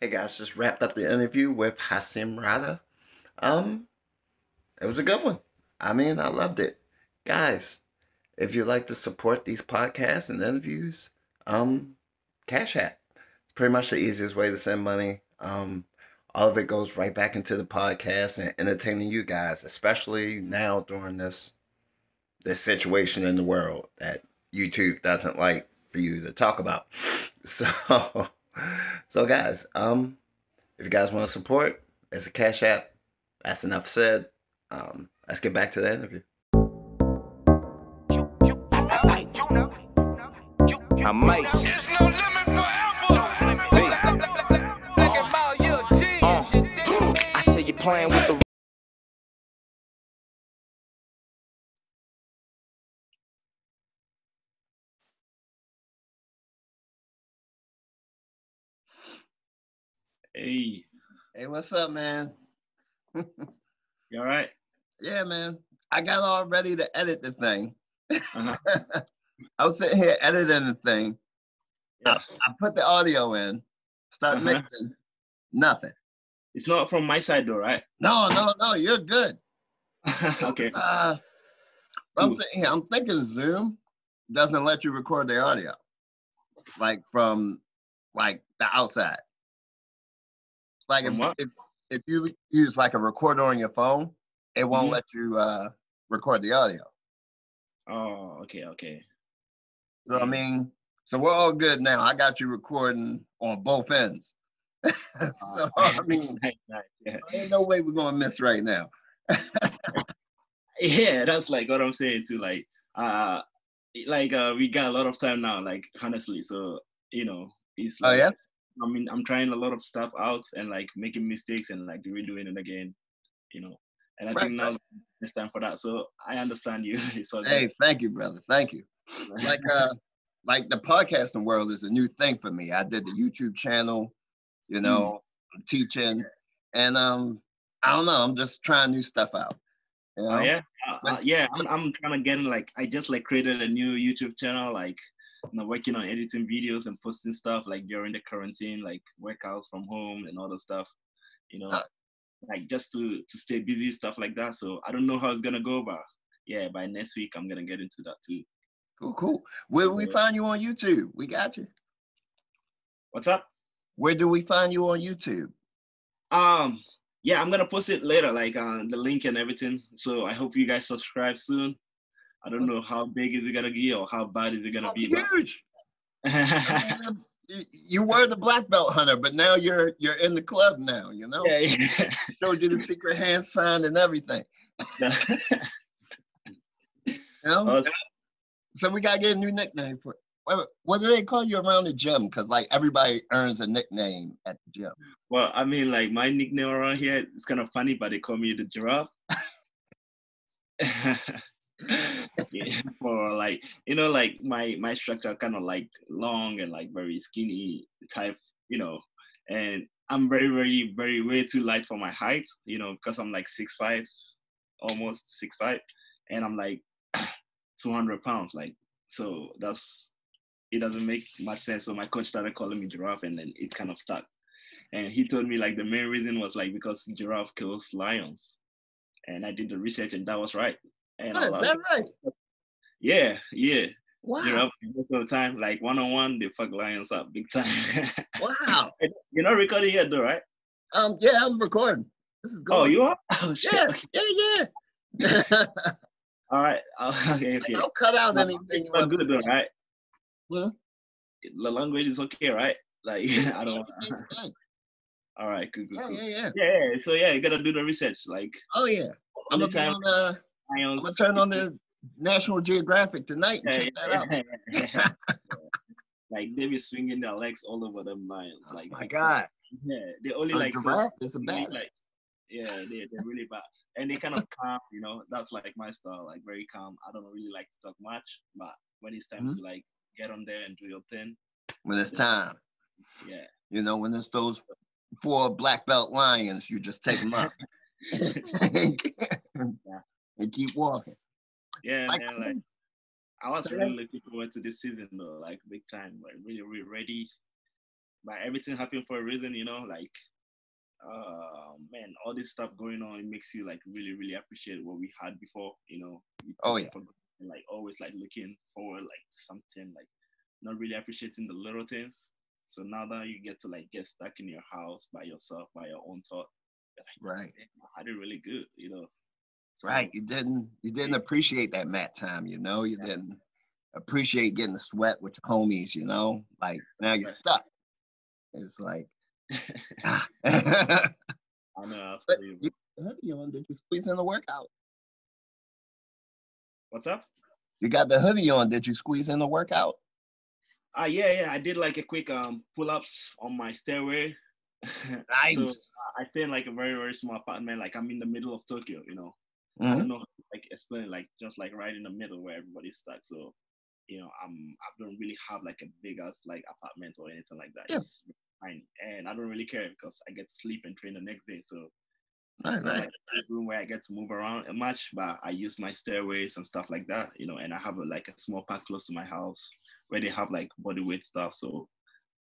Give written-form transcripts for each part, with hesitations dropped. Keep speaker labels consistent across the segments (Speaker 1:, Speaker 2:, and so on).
Speaker 1: Hey guys, just wrapped up the interview with Haisam Rida. Um, it was a good one. I mean, I loved it. Guys, if you'd like to support these podcasts and interviews, Cash App. It's pretty much the easiest way to send money. All of it goes right back into the podcast and entertaining you guys, especially now during this situation in the world that YouTube doesn't like for you to talk about. So, so guys, if you guys want to support, it's a Cash App. That's enough said. Let's get back to the interview.
Speaker 2: I might.
Speaker 3: There's no limit forever.
Speaker 2: I say you're playing with the.
Speaker 4: Hey,
Speaker 1: Hey, what's up, man?
Speaker 4: you all right?
Speaker 1: Yeah, man. I got all ready to edit the thing.
Speaker 4: Uh-huh.
Speaker 1: I was sitting here editing the thing.
Speaker 4: Yeah.
Speaker 1: I put the audio in, start
Speaker 4: Uh-huh.
Speaker 1: mixing, nothing.
Speaker 4: It's not from my side though, right?
Speaker 1: No, you're good.
Speaker 4: Okay.
Speaker 1: I'm
Speaker 4: Cool.
Speaker 1: sitting here, I'm thinking Zoom doesn't let you record the audio, like from like the outside. Like
Speaker 4: From what?
Speaker 1: if you use like a recorder on your phone, it won't
Speaker 4: Mhm.
Speaker 1: let you record the audio.
Speaker 4: Oh, okay.
Speaker 1: So I
Speaker 4: Yeah.
Speaker 1: mean, so we're all good now. I got you recording on both ends. So I mean,
Speaker 4: Nice, yeah.
Speaker 1: ain't no way we're gonna miss right now.
Speaker 4: Yeah, that's like what I'm saying too. We got a lot of time now, like honestly. So, it's
Speaker 1: Oh
Speaker 4: like
Speaker 1: yeah?
Speaker 4: I'm trying a lot of stuff out and like making mistakes and like redoing it again, you know. And I
Speaker 1: Right,
Speaker 4: think now
Speaker 1: right.
Speaker 4: it's time for that. So I understand you. It's all good.
Speaker 1: Hey, thank you, brother. Thank you. Like like the podcasting world is a new thing for me. I did the YouTube channel,
Speaker 4: Mm.
Speaker 1: I'm teaching, and I don't know, I'm just trying new stuff out, you
Speaker 4: Oh
Speaker 1: know.
Speaker 4: yeah,
Speaker 1: But
Speaker 4: yeah. I'm trying to get like I just like created a new YouTube channel, like working on editing videos and posting stuff like during the quarantine, like workouts from home and all the stuff, you know,
Speaker 1: uh,
Speaker 4: like just to stay busy, stuff like that. So I don't know how it's gonna go, but yeah, by next week I'm gonna get into that too.
Speaker 1: cool. Where do we
Speaker 4: So,
Speaker 1: find you on YouTube? We got you.
Speaker 4: what's up?
Speaker 1: Where do we find you on YouTube?
Speaker 4: Um, yeah, I'm gonna post it later, like the link and everything. So I hope you guys subscribe soon. I don't know how big is it gonna be or how bad is it gonna
Speaker 1: Oh,
Speaker 4: be, but
Speaker 1: huge. I mean, you were the black belt hunter, but now you're in the club now, you know?
Speaker 4: yeah.
Speaker 1: Showed you the secret hand sign and everything.
Speaker 4: Yeah.
Speaker 1: You know?
Speaker 4: Also,
Speaker 1: So we gotta get a new nickname for it. What do they call you around the gym? Because like everybody earns a nickname at the gym.
Speaker 4: well, I mean, like my nickname around here is kind of funny, but they call me the giraffe. Yeah, for like like my structure kind of like long and like very skinny type, and I'm very way too light for my height, because I'm like 6'5", almost 6'5", and I'm like 200 pounds, like, so it doesn't make much sense. So my coach started calling me giraffe, and then it kind of stuck. And he told me like the main reason was like because giraffe kills lions, and I did the research, and that was right. And I
Speaker 1: Oh,
Speaker 4: was
Speaker 1: is
Speaker 4: like,
Speaker 1: that
Speaker 4: okay,
Speaker 1: right?
Speaker 4: yeah.
Speaker 1: Wow.
Speaker 4: Giraffe most of the time, like one-on-one, they fuck lions up big time.
Speaker 1: Wow.
Speaker 4: You're not recording yet, though, right?
Speaker 1: Yeah, I'm recording. This is
Speaker 4: Oh,
Speaker 1: going.
Speaker 4: you are? Oh shit.
Speaker 1: Yeah,
Speaker 4: Okay.
Speaker 1: yeah.
Speaker 4: All right. Okay.
Speaker 1: Like, I'll cut out
Speaker 4: My
Speaker 1: anything
Speaker 4: language
Speaker 1: you
Speaker 4: is not
Speaker 1: want me
Speaker 4: good though,
Speaker 1: to
Speaker 4: right?
Speaker 1: say.
Speaker 4: The language is okay, right? Like I don't.
Speaker 1: Everything's good.
Speaker 4: All right. Cool.
Speaker 1: Yeah.
Speaker 4: Yeah. So yeah, you gotta do the research. Like
Speaker 1: Oh yeah. I'm
Speaker 4: only
Speaker 1: gonna be
Speaker 4: time
Speaker 1: on I'm gonna
Speaker 4: lions.
Speaker 1: turn on the National Geographic tonight and check that out.
Speaker 4: Yeah. Like they be swinging their legs all over them lions,
Speaker 1: Oh
Speaker 4: like
Speaker 1: my
Speaker 4: big time.
Speaker 1: God.
Speaker 4: Yeah, they only
Speaker 1: A
Speaker 4: like so
Speaker 1: giraffe is a
Speaker 4: really
Speaker 1: badass.
Speaker 4: like yeah, they're really bad. And they kind of calm, that's like my style, like very calm. I don't really like to talk much, but when it's time
Speaker 1: Mhm.
Speaker 4: to like get on there and do your thing,
Speaker 1: When it's
Speaker 4: then
Speaker 1: time.
Speaker 4: yeah.
Speaker 1: When it's those 4 black belt lions, you just take them out and
Speaker 4: Yeah.
Speaker 1: keep walking.
Speaker 4: Yeah,
Speaker 1: Like,
Speaker 4: man, like I was
Speaker 1: say
Speaker 4: really
Speaker 1: that?
Speaker 4: looking forward to this season though, like big time, like really ready. but everything happened for a reason, like man, all this stuff going on, it makes you like really, really appreciate what we had before, you
Speaker 1: Oh
Speaker 4: take
Speaker 1: yeah.
Speaker 4: it for granted, and like always like looking forward like to something, like not really appreciating the little things. So now that you get to like get stuck in your house by yourself, by your own thought, you're like,
Speaker 1: Right.
Speaker 4: damn, I had it really good,
Speaker 1: Right.
Speaker 4: So
Speaker 1: You didn't appreciate that mat time, You
Speaker 4: yeah,
Speaker 1: didn't appreciate getting the sweat with your homies, Like now you're
Speaker 4: right.
Speaker 1: stuck. It's like ah.
Speaker 4: I know, I
Speaker 1: But
Speaker 4: feel you,
Speaker 1: you
Speaker 4: bro.
Speaker 1: got the hoodie on, did you squeeze in the workout?
Speaker 4: What's up?
Speaker 1: You got the hoodie on, did you squeeze in the workout?
Speaker 4: Yeah, I did like a quick pull-ups on my stairway. So
Speaker 1: Nice.
Speaker 4: I stay in like a very, very small apartment. Like I'm in the middle of Tokyo, I
Speaker 1: Hmm.
Speaker 4: don't know how to like explain, like just like right in the middle where everybody's stuck. So, I don't really have like a big ass like apartment or anything like that.
Speaker 1: Yeah.
Speaker 4: It's tiny, and I don't really care because I get to sleep and train the next day. So
Speaker 1: Nice,
Speaker 4: it's not
Speaker 1: nice.
Speaker 4: like a big room where I get to move around much, but I use my stairways and stuff like that, and I have like a small park close to my house where they have like body weight stuff. So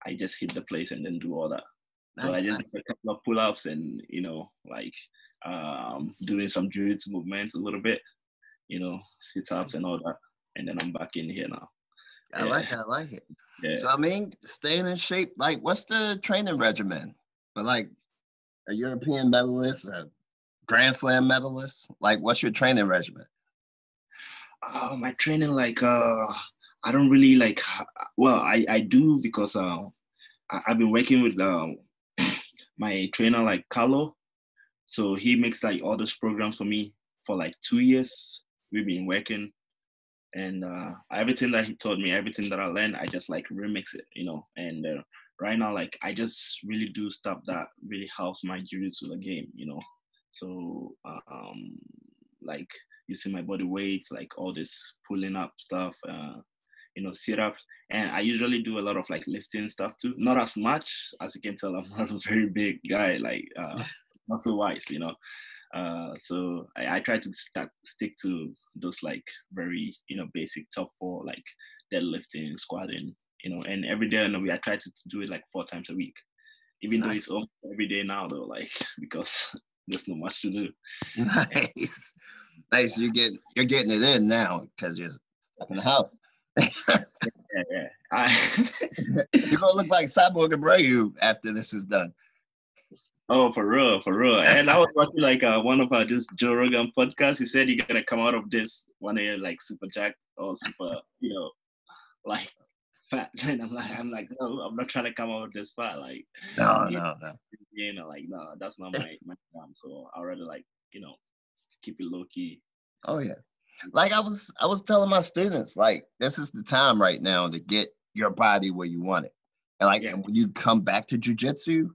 Speaker 4: I just hit the place and then do all that. So I
Speaker 1: Nice,
Speaker 4: just
Speaker 1: nice.
Speaker 4: did a couple of pull-ups and like doing some jiu-jitsu movement a little bit, sit-ups and
Speaker 1: Nice.
Speaker 4: all that, and then I'm back in here now.
Speaker 1: I
Speaker 4: Yeah,
Speaker 1: like it. I like it.
Speaker 4: yeah.
Speaker 1: So I mean, staying in shape. Like, what's the training regimen for like a European medalist, a Grand Slam medalist? Like, what's your training regimen?
Speaker 4: My training, like I don't really like. Well, I do because I've been working with my trainer like Carlo. So he makes like all those programs for me for like 2 years. We've been working, and everything that he taught me, everything that I learned, I just like remix it, And right now, like I just really do stuff that really helps my jiu-jitsu the game. So like using my body weight, like all this pulling up stuff, sit ups, and I usually do a lot of like lifting stuff too. Not as much as you can tell. I'm not a very big guy, like not so wise. So I try to stick to those like very basic top four, like deadlifting, squatting, and every day and I try to do it like 4 times a week, even though it's
Speaker 1: Nice,
Speaker 4: almost every day now though, like because there's not much to do. And,
Speaker 1: nice, nice. You're getting it in now because you're stuck in the house.
Speaker 4: yeah. I,
Speaker 1: You're gonna look like Cyborg Abreu after this is done.
Speaker 4: oh, for real, for real. And I was watching like one of this Joe Rogan podcasts. He said you're gonna come out of this one day like super jacked or super, like fat. And I'm like, no, I'm not trying to come out of this fat. Like,
Speaker 1: No,
Speaker 4: yeah,
Speaker 1: no, no.
Speaker 4: like, no, that's not my jam. So I rather like, keep it low key.
Speaker 1: Oh yeah. Like I was telling my students, like this is the time right now to get your body where you want it. And like
Speaker 4: Yeah,
Speaker 1: and when you come back to jujitsu,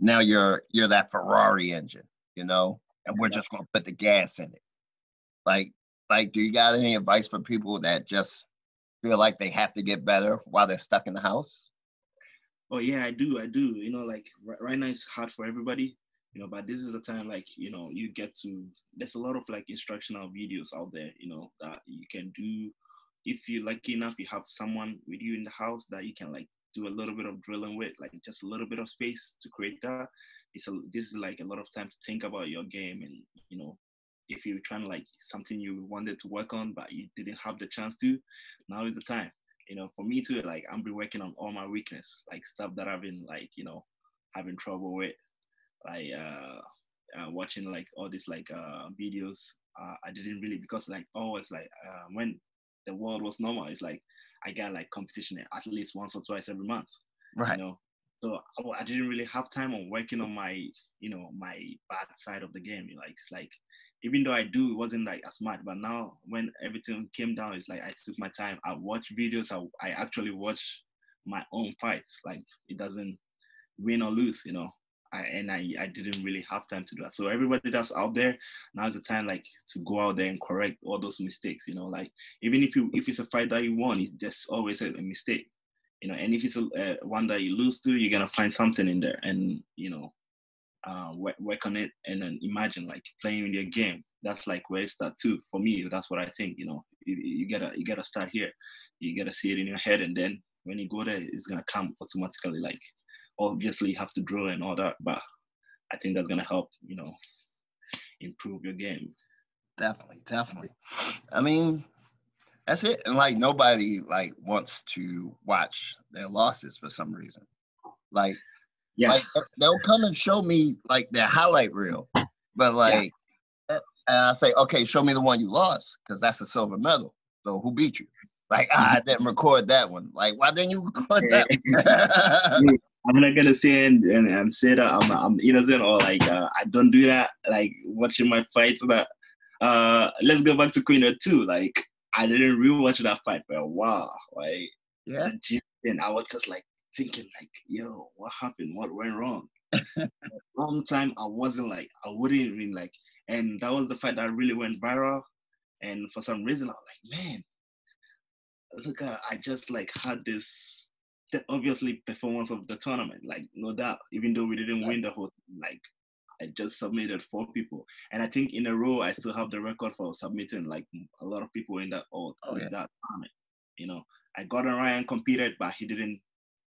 Speaker 1: now you're that Ferrari engine, and we're
Speaker 4: that's
Speaker 1: just gonna put the gas in it. Like like do you got any advice for people that just feel like they have to get better while they're stuck in the house?
Speaker 4: Oh yeah, I do. Like right now it's hard for everybody. But this is the time, like you get to. There's a lot of like instructional videos out there, that you can do. If you're lucky enough, you have someone with you in the house that you can like do a little bit of drilling with, like just a little bit of space to create that. This is like a lot of time to think about your game, and if you're trying to like something you wanted to work on but you didn't have the chance to, now is the time. For me too, like I'm been working on all my weakness, like stuff that I've been like, having trouble with, like watching like all these like videos. I didn't really because like always like when the world was normal, it's like I got like competition at least once or twice every month, you
Speaker 1: Right.
Speaker 4: know. So I didn't really have time on working on my, my bad side of the game. Like it's like even though I do, it wasn't like as much. But now when everything came down, it's like I took my time. I watch videos. I actually watch my own fights. Like it doesn't win or lose. I didn't really have time to do that. So everybody that's out there, now's the time like to go out there and correct all those mistakes. Like even if it's a fight that you won, it's just always a mistake. And if it's one that you lose to, you're gonna find something in there, and work on it, and then imagine like playing in your game. That's like where it starts too. For me, that's what I think. You gotta start here. You gotta see it in your head, and then when you go there, it's gonna come automatically. Like obviously have to draw and all that, but I think that's gonna help, improve your game.
Speaker 5: Definitely, definitely. I mean, that's it. And like nobody like wants to watch their losses for some reason. Like,
Speaker 4: Yeah,
Speaker 5: like they'll come and show me like their highlight reel, but
Speaker 4: yeah.
Speaker 5: like, and I say, okay, show me the one you lost because that's a silver medal. So who beat you? Like, I didn't record that one. Like, why didn't you record that one?
Speaker 4: I'm not gonna say and say that I'm innocent or like I don't do that. Like watching my fights that let's go back to Queen 2. Like I didn't rewatch that fight for a while. Like
Speaker 5: Yeah.
Speaker 4: the gym and I was just like thinking like, yo, what happened? What went wrong? Long time I wouldn't even like, and that was the fight that really went viral. And for some reason I was like, man, look, I just like had this the obviously performance of the tournament, like no doubt. Even though we didn't win the whole, like I just submitted 4 people, and I think in a row I still have the record for submitting like a lot of people in that that tournament. I Gordon Ryan competed, but he didn't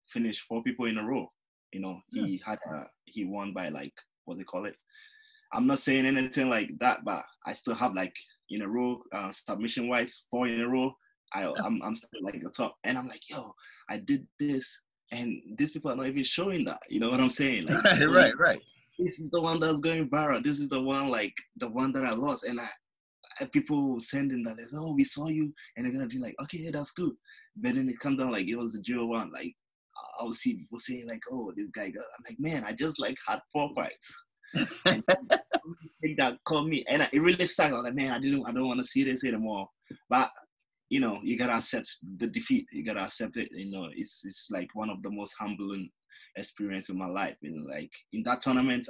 Speaker 4: finish 4 people in a row. He won by like what they call it. I'm not saying anything like that, but I still have like in a row submission wise 4 in a row. I'm still like the top, and I'm like, yo, I did this, and these people are not even showing that. You know what I'm saying? Like,
Speaker 5: Right.
Speaker 4: this is the one that's going viral. This is the one, like the one that I lost, and people sending that, oh, we saw you, and they're gonna be like, okay, yeah, that's good. But then it comes down like it was the 0-1. Like I'll see people saying like, oh, this guy got. I'm like, man, I just like had 4 fights. And that called me, and it really sucked. I was like, man, I don't want to see this anymore. But you gotta accept the defeat. You gotta accept it. It's like one of the most humbling experience in my life. And like in that tournament,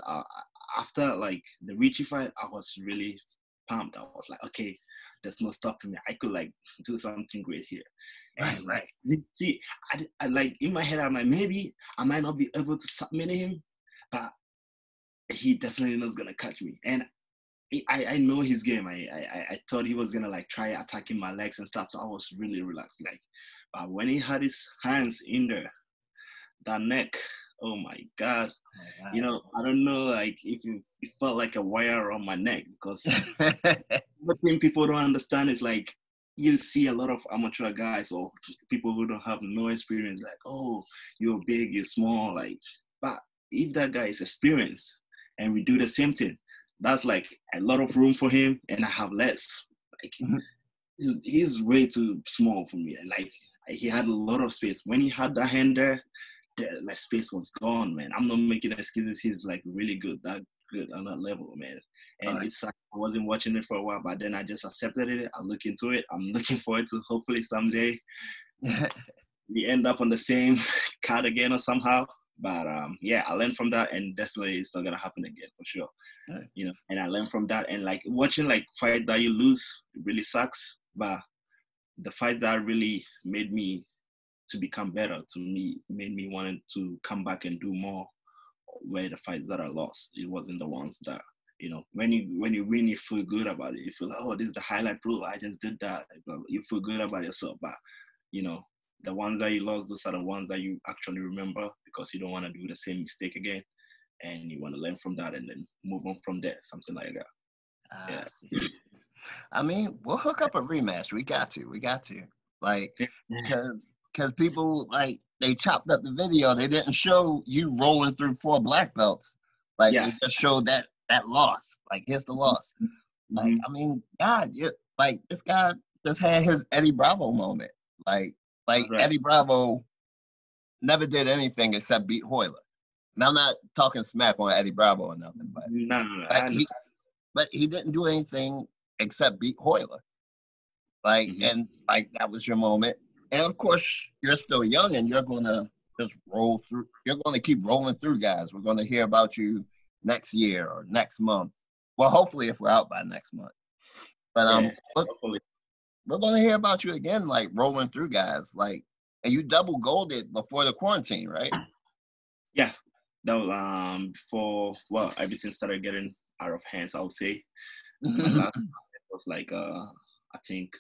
Speaker 4: after like the Richie fight, I was really pumped. I was like, okay, there's no stopping me. I could like do something great here. And
Speaker 5: Right.
Speaker 4: see, I like in my head, I'm like, maybe I might not be able to submit him, but he definitely not gonna catch me. And I know his game. I thought he was gonna like try attacking my legs and stuff. So I was really relaxed. Like, but when he had his hands in there, that neck, oh my god. I don't know like if it felt like a wire around my neck, because the thing people don't understand is like you see a lot of amateur guys or people who don't have no experience, like, oh, you're big, you're small, like, but if that guy is experienced and we do the same thing, that's like a lot of room for him, and I have less. Like he's way too small for me. Like he had a lot of space. When he had that hand there, my space was gone, man. I'm not making excuses. He's like really good, that good on that level, man. And it's like I wasn't watching it for a while, but then I just accepted it. I look into it. I'm looking forward to hopefully someday we end up on the same card again or somehow. But yeah, I learned from that, and definitely it's not gonna happen again for sure.
Speaker 5: Right.
Speaker 4: And I learned from that, and like watching like fight that you lose, it really sucks. But the fight that really made me to become better, made me want to come back and do more, were the fights that I lost. It wasn't the ones that when you win, you feel good about it. You feel like, oh, this is the highlight reel. I just did that. You feel good about yourself, but the ones that you lost, those are the ones that you actually remember, because you don't want to do the same mistake again, and you want to learn from that and then move on from there, something like that. Yeah.
Speaker 5: I mean, we'll hook up a rematch. We got to. Like, because people, like, they chopped up the video. They didn't show you rolling through 4 black belts. Like, they just showed that loss. Like, here's the loss. Like, I mean, God, like, this guy just had his Eddie Bravo moment. Like right. Eddie Bravo never did anything except beat Hoyler. Now, I'm not talking smack on Eddie Bravo or nothing, but but he didn't do anything except beat Hoyler. Like, and like that was your moment. And of course, you're still young, and you're gonna just roll through. You're gonna keep rolling through, guys. We're gonna hear about you next year or next month. Well, hopefully, if we're out by next month. But we're gonna hear about you again, like rolling through, guys. Like, and you double golded before the quarantine, right?
Speaker 4: Yeah, that was before everything started getting out of hands, I would say. My last was like I think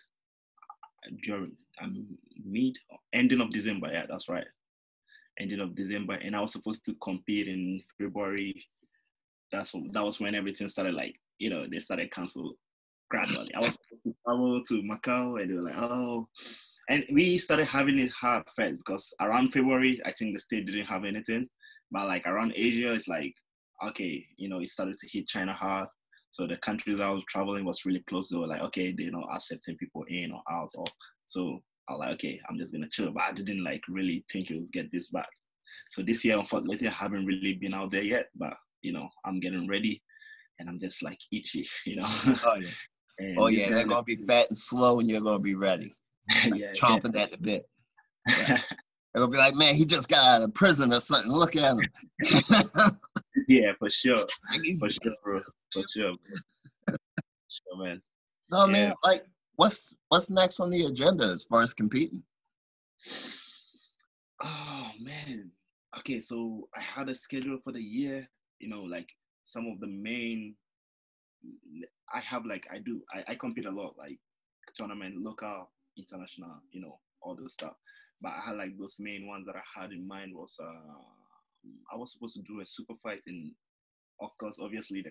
Speaker 4: during ending of December. Yeah, that's right. ending of December, and I was supposed to compete in February. That was when everything started, like, they started cancel gradually. I was supposed to travel to Macau, and they were like, oh, and we started having it hard first because around February, I think the state didn't have anything, but like around Asia, it's like, okay, it started to hit China hard. So the countries I was traveling was really close. They were like, okay, they're not accepting people in or out, or so I was like, okay, I'm just gonna chill. But I didn't like really think it was get this bad. So this year, unfortunately, I haven't really been out there yet, but I'm getting ready, and I'm just like itchy,
Speaker 5: Oh yeah.
Speaker 4: And
Speaker 5: Oh yeah, they're gonna be fat and slow, and you're gonna be ready,
Speaker 4: yeah,
Speaker 5: chomping at the bit. Yeah. They're gonna be like, man, he just got out of prison or something. Look at him.
Speaker 4: yeah, for sure, for sure, bro, for sure, man.
Speaker 5: So I mean,
Speaker 4: Yeah.
Speaker 5: like, what's next on the agenda as far as competing?
Speaker 4: Oh man. Okay, so I had a schedule for the year. Like some of the main. I have like I compete a lot, like tournament, local, international, all those stuff. But I had like those main ones that I had in mind was I was supposed to do a super fight in, of course, obviously the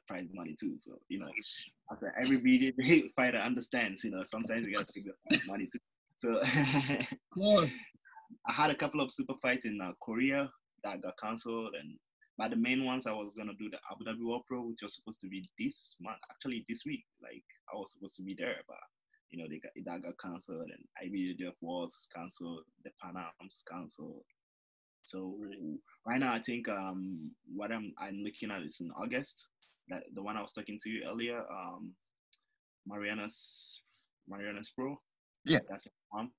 Speaker 4: prize money too. So after every video fighter understands, sometimes you gotta take the prize money too. So I had a couple of super fights in Korea that got cancelled, but the main ones I was gonna do the Abu Dhabi World Pro, which was supposed to be this month, actually this week. Like I was supposed to be there, but that got cancelled, and IBJJF was cancelled, the Pan Am's cancelled. So right now, I think what I'm looking at is in August. That the one I was talking to you earlier, Mariana's Pro.
Speaker 5: Yeah,
Speaker 4: that's one.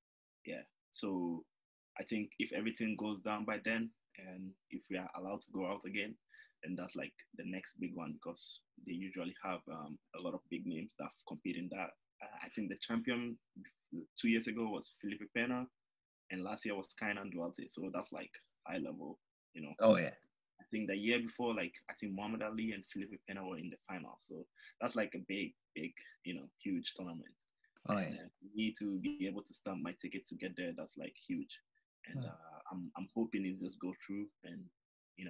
Speaker 4: Yeah. So I think if everything goes down by then, and if we are allowed to go out again, then that's like the next big one because they usually have a lot of big names that compete in that. I think the champion 2 years ago was Felipe Pena, and last year was Kainan Duarte. So that's like high level,
Speaker 5: Oh yeah.
Speaker 4: I think the year before, like I think Muhammad Ali and Felipe Pena were in the final. So that's like a big, huge tournament.
Speaker 5: Oh
Speaker 4: And
Speaker 5: yeah.
Speaker 4: me to be able to stamp my ticket to get there, that's like huge. And I'm hoping it just go through, and it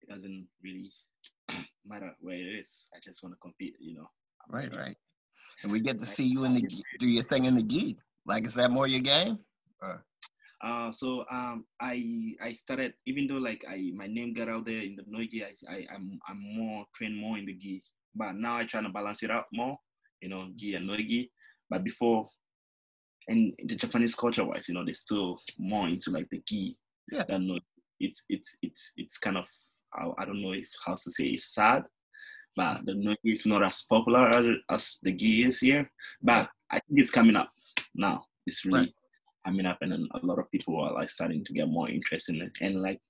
Speaker 4: doesn't really matter where it is. I just want to compete.
Speaker 5: Right. And we get to see you do your thing in the gi. Like, is that more your game?
Speaker 4: So I started, even though like my name got out there in the nogi, I'm more trained more in the gi, but now I trying to balance it out more, gi and nogi. But before, and the Japanese culture wise, they're still more into like the gi.
Speaker 5: Yeah.
Speaker 4: Than no. It's kind of, I don't know if how to say it's sad, but the nogi is not as popular as the gi is here. But I think it's coming up now. It's really coming up, and then a lot of people are like starting to get more interested in it, and like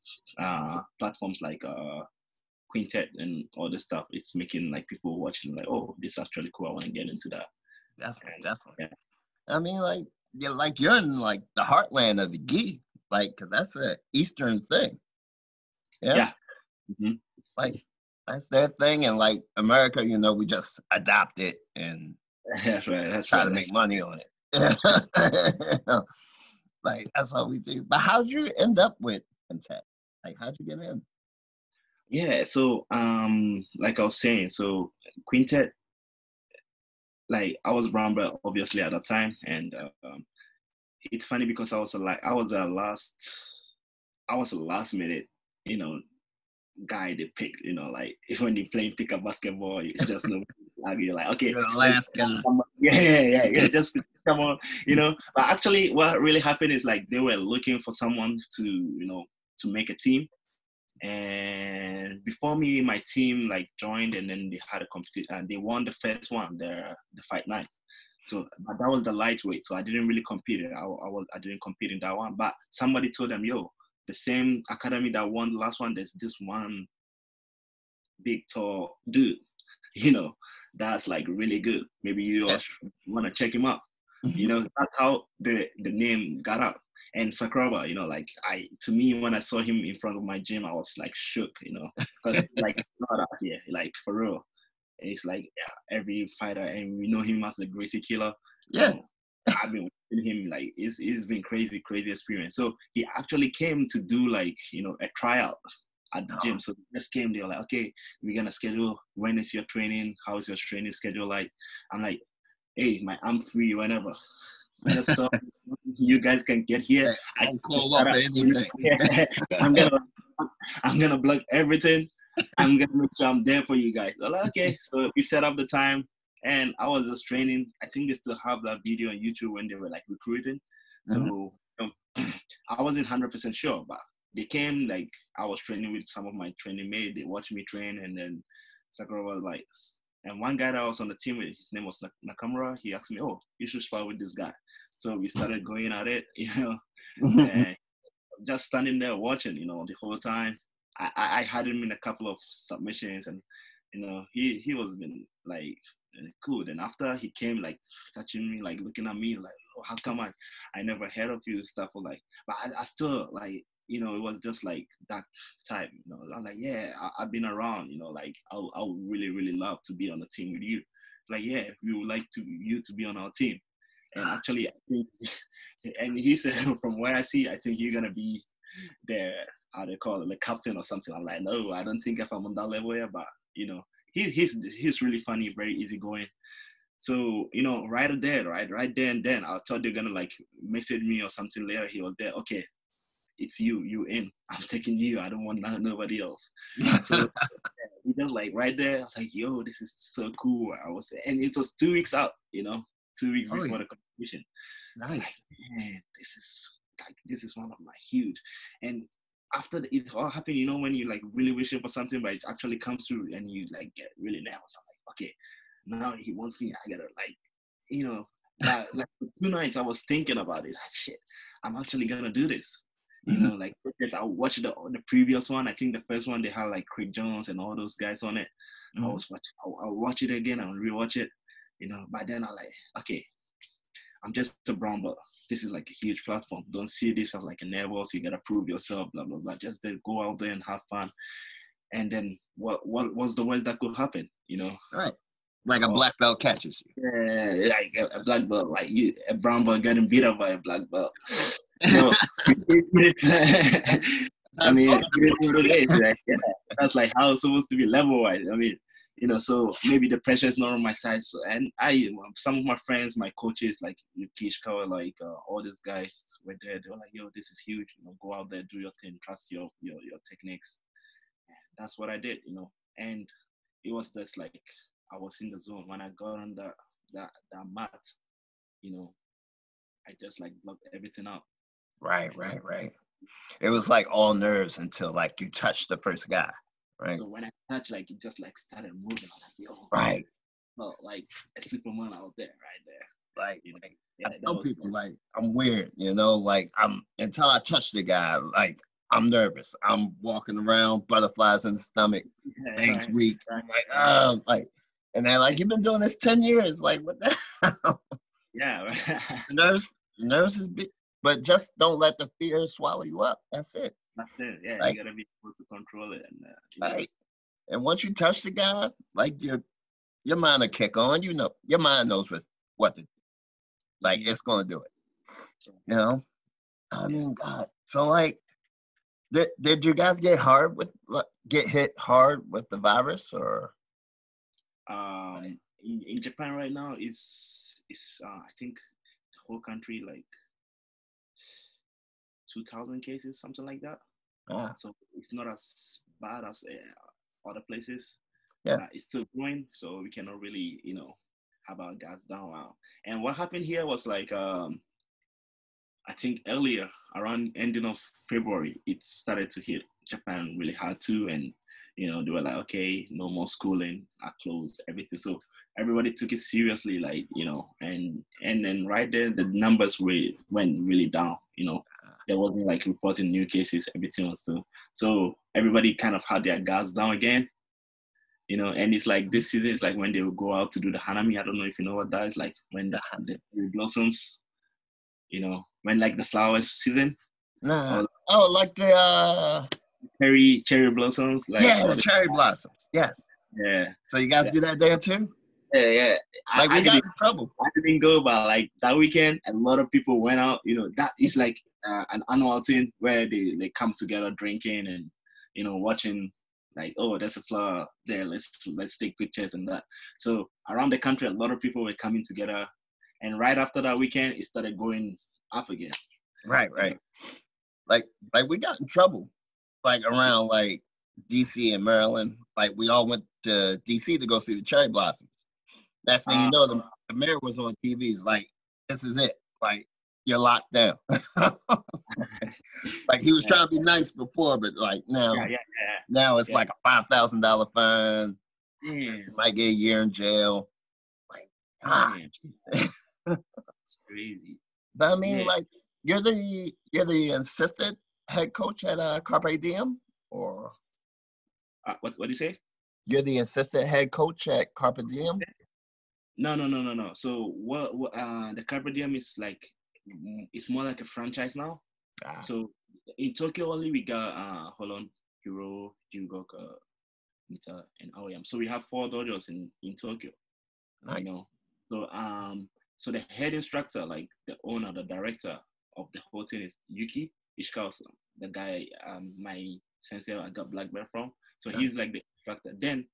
Speaker 4: platforms like Quintet and all this stuff, it's making like people watching like, oh, this is actually cool, I want to get into that.
Speaker 5: Definitely.
Speaker 4: Yeah.
Speaker 5: I mean, like you're in like the heartland of the gi, like, because that's an Eastern thing. Yeah.
Speaker 4: Mm-hmm.
Speaker 5: Like that's their thing, and like America, we just adopt it and
Speaker 4: That's right. That's
Speaker 5: try
Speaker 4: right.
Speaker 5: to make money on it. Like that's all we do. But how'd you end up with Quintet? Like, how'd you get in?
Speaker 4: Yeah. So like I was saying, so Quintet, like I was brown belt obviously at that time, and it's funny because I was a last minute, guy they picked, like when you're playing pickup basketball, it's just no like you're like, okay,
Speaker 5: You're the last guy.
Speaker 4: Yeah, just come on, But actually what really happened is like they were looking for someone to make a team. And before me, my team like joined, and then they had a competition, and they won the first one, the fight night. So, but that was the lightweight, so I didn't really compete. I didn't compete in that one. But somebody told them, "Yo, the same academy that won the last one, there's this one big tall dude, that's like really good. Maybe you all want to check him out." That's how the name got out. And Sakuraba, to me, when I saw him in front of my gym, I was like shook, because like not out here, like for real. And it's like every fighter, and we know him as the Gracie Killer.
Speaker 5: Yeah.
Speaker 4: I've been watching him, like it's been crazy experience. So he actually came to do like, a tryout at the gym. So just came, they were like, okay, we're gonna schedule, when is your training? How is your training schedule like? I'm like, hey, I'm free whenever. Just tell me you guys can get here.
Speaker 5: Hey,
Speaker 4: I
Speaker 5: don't
Speaker 4: can
Speaker 5: call
Speaker 4: start
Speaker 5: off
Speaker 4: up.
Speaker 5: anything.
Speaker 4: I'm gonna block everything. I'm gonna make sure I'm there for you guys. I'm like, okay. So we set up the time, and I was just training. I think they still have that video on YouTube when they were like recruiting. So I wasn't 100% sure, but they came, like I was training with some of my training mates. They watched me train, and then Sakura was like, and one guy that I was on the team with, his name was Nakamura. He asked me, "Oh, you should spar with this guy." So we started going at it, and just standing there watching, the whole time. I had him in a couple of submissions, and he was been like cool. And after he came, like touching me, like looking at me, like, oh, how come I never heard of you, stuff like. But I still like, it was just like that type. I'm like, yeah, I've been around. Like I would really really love to be on the team with you. Like, yeah, we would like you to be on our team. And actually, I think, and he said, from what I see, I think you're gonna be the, how they call it, the captain or something. I'm like, no, I don't think if I'm on that level yet, but he's really funny, very easygoing. So right there and then, I thought they're gonna like message me or something later. He was there. Okay, it's you in. I'm taking you. I don't want nobody else. So he just like right there. I was like, yo, this is so cool. And it was 2 weeks out. 2 weeks before the competition.
Speaker 5: Nice.
Speaker 4: Like, man, this is one of my huge. And after it all happened, when you like really wishing for something, but it actually comes through, and you like get really nervous. I'm like, okay, now he wants me. I gotta like for 2 nights I was thinking about it. Like, shit, I'm actually gonna do this. Like I watched the previous one. I think the first one they had like Craig Jones and all those guys on it. I'll watch it again. I'll rewatch it. But then I'm like, okay, I'm just a brown belt. This is like a huge platform. Don't see this as like a nervous. You gotta prove yourself, blah blah blah. Just then go out there and have fun. And then what was the worst that could happen?
Speaker 5: Right. Like a black belt catches you.
Speaker 4: Yeah, like a black belt, like a brown belt getting beat up by a black belt. It's, I mean, that's like how it's supposed to be level wise. I mean, so maybe the pressure is not on my side. So, and some of my friends, my coaches, like Kishka, like all these guys were there. They were like, yo, this is huge. Go out there, do your thing, trust your techniques. That's what I did, and it was just like, I was in the zone. When I got on that mat, I just like blocked everything out.
Speaker 5: Right. It was like all nerves until like you touched the first guy, right?
Speaker 4: So when I touched, like it just like started moving. I'm like, yo,
Speaker 5: right.
Speaker 4: Felt like a Superman out there, right there.
Speaker 5: Like,
Speaker 4: yeah,
Speaker 5: I tell people like I'm weird, like I'm until I touch the guy, like I'm nervous. I'm walking around, butterflies in the stomach, legs weak.
Speaker 4: Right.
Speaker 5: I'm like, and they're like, you've been doing this 10 years. Like, what the hell?
Speaker 4: Yeah, right.
Speaker 5: Nerves is big, but just don't let the fear swallow you up. That's it.
Speaker 4: That's it. Yeah,
Speaker 5: like,
Speaker 4: you gotta be able to control it. And
Speaker 5: right. And once you touch the guy, like your mind will kick on. Your mind knows what to do. Like it's gonna do it. I mean, God. So like, did you guys get hit hard with the virus, or?
Speaker 4: In Japan right now, it's I think the whole country like 2,000 cases, something like that. So it's not as bad as other places.
Speaker 5: Yeah,
Speaker 4: it's still growing, so we cannot really have our guards down. And what happened here was like I think earlier around ending of February, it started to hit Japan really hard too, and they were like, okay, no more schooling, are closed, everything. So everybody took it seriously, like, and then right there, the numbers went really down, There wasn't like reporting new cases, everything was still. So everybody kind of had their guards down again, and it's like this season is like when they will go out to do the hanami. I don't know if you know what that is, like when the cherry blossoms, when like the flowers season.
Speaker 5: Nah. Oh, like the
Speaker 4: cherry blossoms, like
Speaker 5: the cherry blossoms. Yes.
Speaker 4: Yeah.
Speaker 5: So you guys do that there too?
Speaker 4: Yeah.
Speaker 5: Like
Speaker 4: I
Speaker 5: we got
Speaker 4: didn't
Speaker 5: in trouble.
Speaker 4: go, but like that weekend, a lot of people went out. That is like an annual thing where they come together drinking and watching. Like, oh, there's a flower there. Let's take pictures and that. So around the country, a lot of people were coming together, and right after that weekend, it started going up again.
Speaker 5: Right. Like we got in trouble, like around like DC and Maryland. Like we all went to DC to go see the cherry blossoms. Next thing you know, the mayor was on TV. He's like, "This is it. Like you're locked down." Like he was trying to be nice before, but like now it's like a $5,000 fine. You might get a year in jail. Like,
Speaker 4: it's crazy.
Speaker 5: But I mean, like you're the assistant head coach at Carpe Diem, or
Speaker 4: what do you say?
Speaker 5: you're the assistant head coach at Carpe Diem?
Speaker 4: No. So what the Carpe Diem is like, it's more like a franchise now. So in Tokyo only we got Holon, Hiro, Jingoka, Mita, and Aoyam. So we have 4 dojos in Tokyo.
Speaker 5: Nice.
Speaker 4: So the head instructor, like the owner, the director of the whole thing is Yuki Ishikawa, the guy my sensei I got black belt from. So he's like the instructor. Then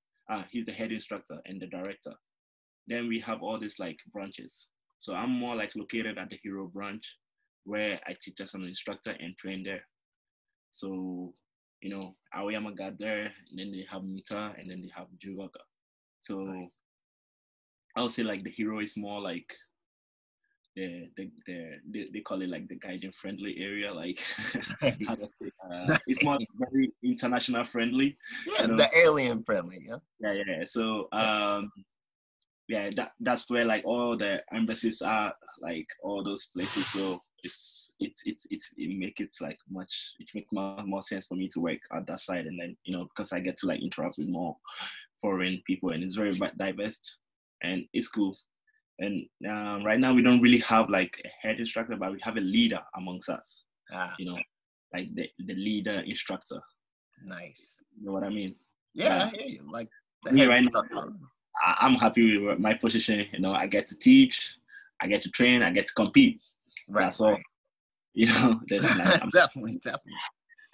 Speaker 4: he's the head instructor and the director. Then we have all these like branches. So I'm more like located at the Hero branch where I teach as an instructor and train there. So, Aoyama got there, and then they have Mita, and then they have Jugoka. So I would say like the Hero is more like they call it like the guiding friendly area, like it's more very international friendly.
Speaker 5: Yeah, the alien friendly,
Speaker 4: Yeah. So that's where like all the embassies are, like all those places. So it makes more sense for me to work at that side, and then because I get to like interact with more foreign people, and it's very diverse, and it's cool. And right now we don't really have like a head instructor, but we have a leader amongst us. Like the leader instructor.
Speaker 5: Nice.
Speaker 4: You know what I mean?
Speaker 5: Yeah, I hear you. Like the
Speaker 4: me
Speaker 5: head
Speaker 4: right
Speaker 5: instructor.
Speaker 4: now, I'm happy with my position. I get to teach, I get to train, I get to compete.
Speaker 5: Right.
Speaker 4: That's all. There's like
Speaker 5: definitely.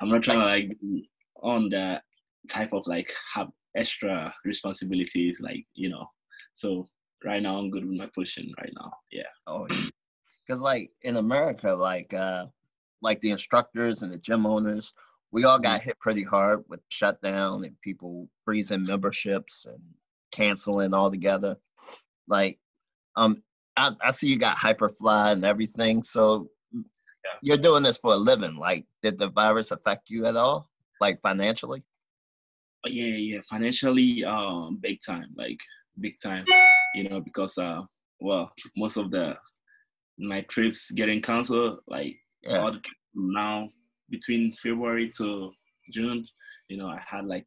Speaker 4: I'm not trying to like be on the type of like have extra responsibilities, like So right now I'm good with my position right now. Yeah.
Speaker 5: Oh, yeah. Because like in America, like the instructors and the gym owners, we all got hit pretty hard with shutdown and people freezing memberships and canceling altogether. Like, I see you got Hyperfly and everything. So you're doing this for a living. Like, did the virus affect you at all? Like financially?
Speaker 4: Yeah. Financially, big time. Like big time. Because most of my trips getting canceled. Like all the now between February to June, I had like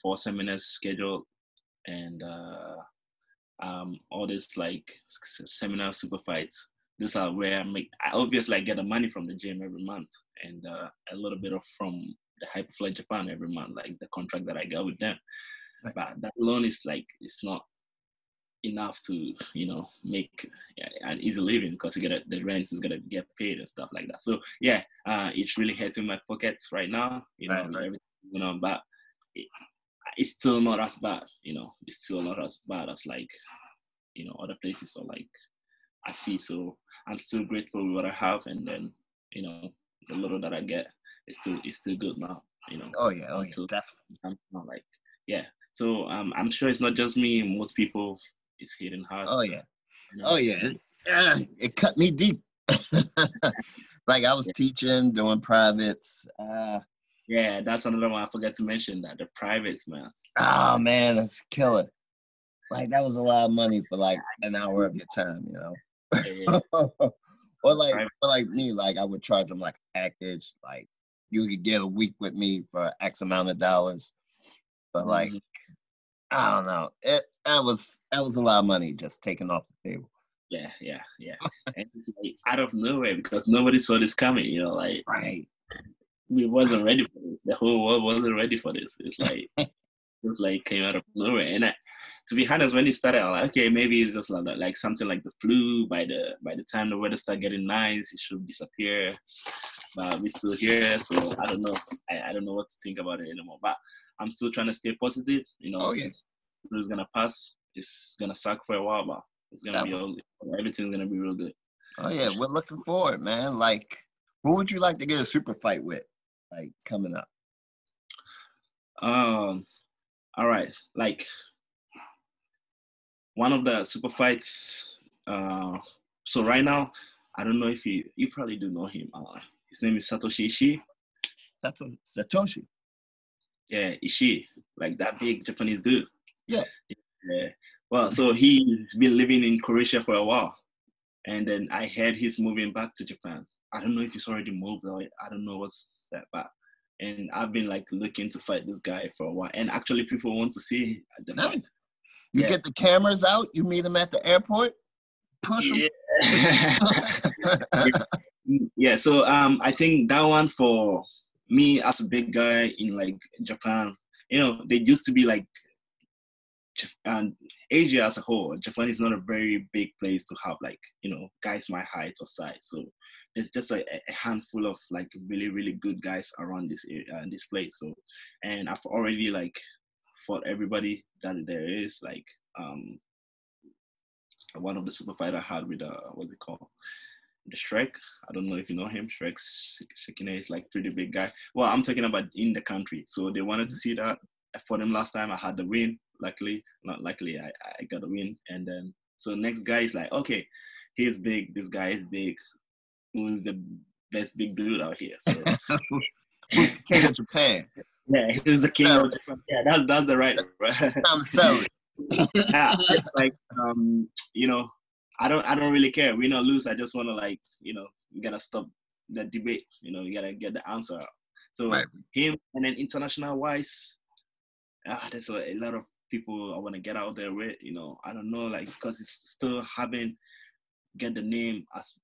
Speaker 4: 4 seminars scheduled, and all this like seminar super fights. These are where I obviously get the money from the gym every month, and a little bit from the Hyperfly Japan every month, like the contract that I got with them. Right. But that alone is like, it's not enough to make an easy living, because the rent is gonna get paid and stuff like that. So it's really hurting my pockets right now. Everything, but it's still not as bad. It's still not as bad as like other places or like I see. So I'm still grateful with what I have, and then the little that I get is still good now.
Speaker 5: Oh yeah, definitely.
Speaker 4: I'm not like So I'm sure it's not just me. Most people is hitting hard.
Speaker 5: Oh yeah. Oh yeah. It cut me deep. Like I was teaching, doing privates.
Speaker 4: Yeah, that's another one I forgot to mention, that the privates, man.
Speaker 5: Oh man, that's killer. Like that was a lot of money for like an hour of your time,
Speaker 4: Yeah.
Speaker 5: or like me, like I would charge them like a package, like you could get a week with me for X amount of dollars. But like I don't know. That was a lot of money just taken off the table.
Speaker 4: Yeah. And it's like out of nowhere, because nobody saw this coming, like
Speaker 5: right.
Speaker 4: We wasn't ready for this. The whole world wasn't ready for this. It's like came out of nowhere. And to be honest, when it started, I was like, okay, maybe it's just like something like the flu. By the time the weather start getting nice, it should disappear. But we're still here, so I don't know. I don't know what to think about it anymore. But I'm still trying to stay positive.
Speaker 5: Oh yeah.
Speaker 4: This flu's gonna pass. It's gonna suck for a while, but it's gonna be all. Everything's gonna be real good.
Speaker 5: Oh yeah, we're looking forward, man. Like, who would you like to get a super fight with? Like coming up.
Speaker 4: All right. Like one of the super fights. So right now, I don't know if you probably do know him. His name is Satoshi Ishii.
Speaker 5: Satoshi.
Speaker 4: Yeah, Ishii, like that big Japanese dude.
Speaker 5: Yeah.
Speaker 4: Yeah. Well, so he's been living in Croatia for a while, and then I heard he's moving back to Japan. I don't know if he's already moved or I don't know what's that, but and I've been like looking to fight this guy for a while, and actually people want to see the fight.
Speaker 5: Nice. You get the cameras out. You meet him at the airport. Push him.
Speaker 4: Yeah. So I think that one for me as a big guy in like Japan, they used to be like Asia as a whole. Japan is not a very big place to have like guys my height or size. So there's just a handful of like really really good guys around this area, this place. So and I've already like fought everybody that there is. Like one of the super fight I had with what's it called? The Shrek. I don't know if you know him. Shrek Shekine is like pretty big guy. Well, I'm talking about in the country. So they wanted to see that. I fought him last time. I had the win. Luckily, not luckily, I got a win. And then so next guy is like, okay, he's big. This guy is big. Who's the best big dude out here? So
Speaker 5: who's the king of Japan?
Speaker 4: Yeah, he was the king of Japan. Yeah, that's the right.
Speaker 5: I'm selling.
Speaker 4: Yeah, it's like I don't really care. Win or lose, I just want to like you gotta stop the debate. You gotta get the answer out. So
Speaker 5: Right.
Speaker 4: him, and then international wise, there's a lot of people I want to get out there with. I don't know, like because it's still haven't get the name as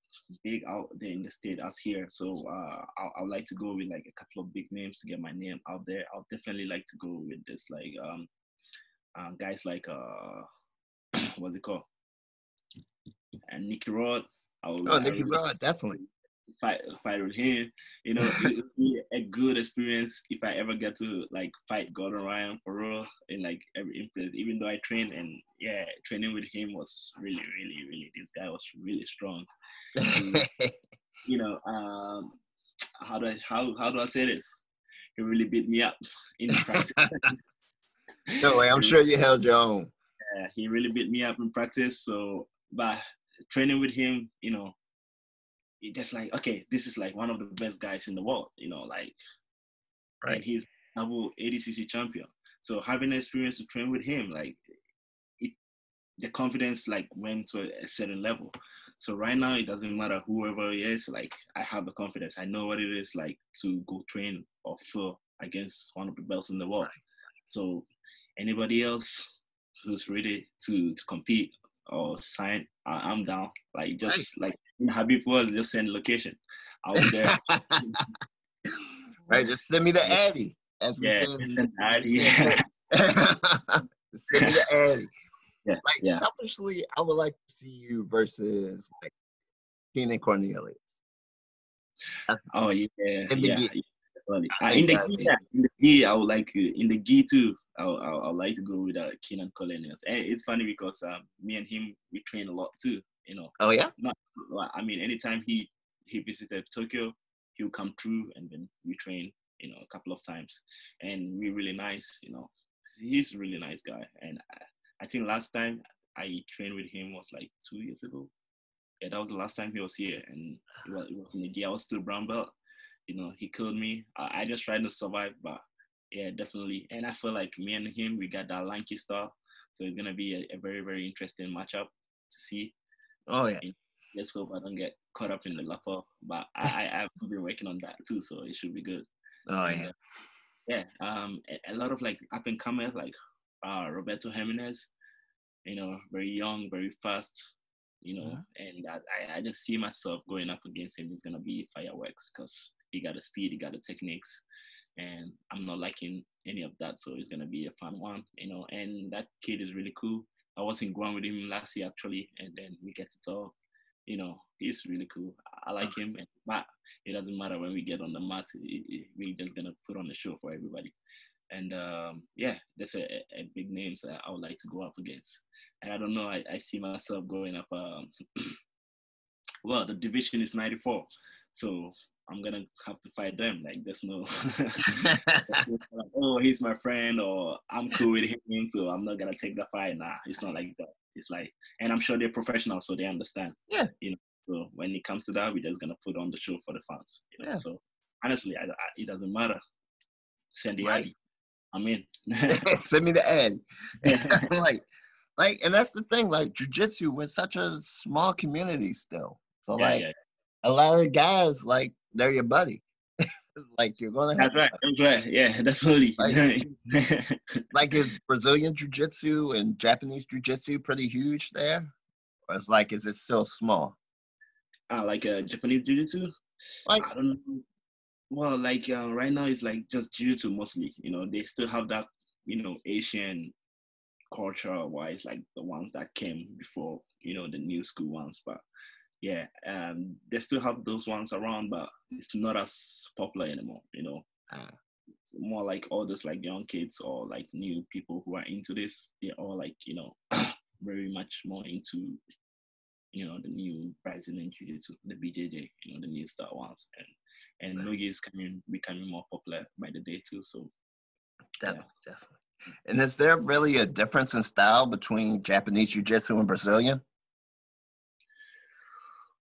Speaker 4: big out there in the state as here. So I would like to go with like a couple of big names to get my name out there. I'll definitely like to go with this like guys like what's it called? And Nicky Rod.
Speaker 5: Nicky Rod, definitely.
Speaker 4: Fight with him. It would be a good experience if I ever get to like fight Gordon Ryan for real in like every influence. Even though I trained and training with him was really, really, really. This guy was really strong. How do I say this? He really beat me up in practice.
Speaker 5: No way, I'm sure you held your own.
Speaker 4: Yeah, he really beat me up in practice. So, but training with him, it's just like, okay, this is like one of the best guys in the world, like,
Speaker 5: right.
Speaker 4: And he's double ADCC champion. So having the experience to train with him, like, the confidence like went to a certain level. So right now, it doesn't matter whoever he is, like, I have the confidence. I know what it is like to go train or fight against one of the belts in the world. Right. So anybody else who's ready to compete or sign, I'm down. Like just like Habib was, just send location. I'll be there.
Speaker 5: Right, just send me the Addy. As we say,
Speaker 4: send Addy.
Speaker 5: Send me the Addy.
Speaker 4: Yeah,
Speaker 5: selfishly, I would like to see you versus like Keenan Cornelius.
Speaker 4: Oh yeah,
Speaker 5: in the gi.
Speaker 4: In the gi, I would like to. In the gi too, I would like to go with Keenan Cornelius. And it's funny because me and him, we train a lot too.
Speaker 5: Oh yeah.
Speaker 4: Anytime he visited Tokyo, he'll come through, and then we train. A couple of times, and we're really nice. He's a really nice guy, and I think last time I trained with him was like 2 years ago. Yeah, that was the last time he was here, and it was in the gi. I was still brown belt. He killed me. I just tried to survive, but yeah, definitely. And I feel like me and him, we got that lanky style, so it's gonna be a very, very interesting matchup to see.
Speaker 5: Oh yeah.
Speaker 4: Let's hope I don't get caught up in the lapper, but I've been working on that too, so it should be good.
Speaker 5: Oh yeah.
Speaker 4: Yeah. A lot of like up and comers like Roberto Jimenez, very young, very fast, and I just see myself going up against him. It's gonna be fireworks because he got the speed, he got the techniques, and I'm not liking any of that. So it's gonna be a fun one, And that kid is really cool. I was in Guam with him last year actually, and then we get to talk. He's really cool. I like him, but it doesn't matter when we get on the mat. We're just gonna put on the show for everybody. And yeah, that's a big names that I would like to go up against. And I don't know, I see myself going up. Well, the division is 94, so I'm gonna have to fight them. Like there's no, like, oh, he's my friend, or I'm cool with him, so I'm not gonna take the fight. Nah, it's not like that. It's like, and I'm sure they're professionals, so they understand.
Speaker 5: Yeah.
Speaker 4: So when it comes to that, we're just gonna put on the show for the fans.
Speaker 5: Yeah.
Speaker 4: So honestly, it doesn't matter. Send the
Speaker 5: Right.
Speaker 4: Addy. I'm in.
Speaker 5: Send me the ad. like, and that's the thing. Like, jujitsu, we're such a small community still. So,
Speaker 4: Yeah.
Speaker 5: a lot of guys, like, they're your buddy. Like, you're gonna have.
Speaker 4: That's right. Yeah, definitely.
Speaker 5: Like, is Brazilian jiu-jitsu and Japanese jiu-jitsu pretty huge there? Or is it still small?
Speaker 4: Like Japanese jiu-jitsu.
Speaker 5: Like,
Speaker 4: I don't know. Well, like right now it's like just jiu-jitsu mostly. They still have that, Asian culture wise, like the ones that came before, the new school ones. But yeah, they still have those ones around, but it's not as popular anymore. It's more like all those like young kids or like new people who are into this. They're all like, very much more into, the new Brazilian jiu-jitsu, the BJJ, the new style ones, and Nogi is becoming more popular by the day too. So
Speaker 5: definitely. And is there really a difference in style between Japanese jiu-jitsu and Brazilian?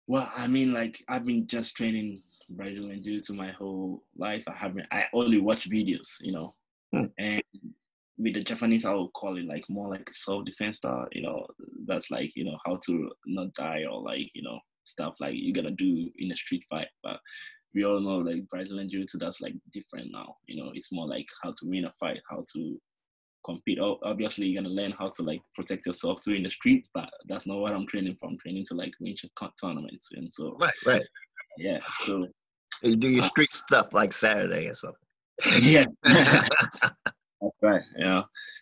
Speaker 4: Well, I mean, like I've been just training Brazilian jiu-jitsu my whole life. I only watch videos, and with the Japanese, I would call it like more like a self-defense style, that's like, how to not die or like, stuff like you gotta do in a street fight. But we all know like Brazilian jiu-jitsu, that's like different now. It's more like how to win a fight, how to compete. Obviously, you're gonna learn how to like protect yourself too in the street, but that's not what I'm training for. I'm training to like win tournaments, and so
Speaker 5: Right.
Speaker 4: yeah. So
Speaker 5: You do your street stuff like Saturday or something.
Speaker 4: yeah. That's right,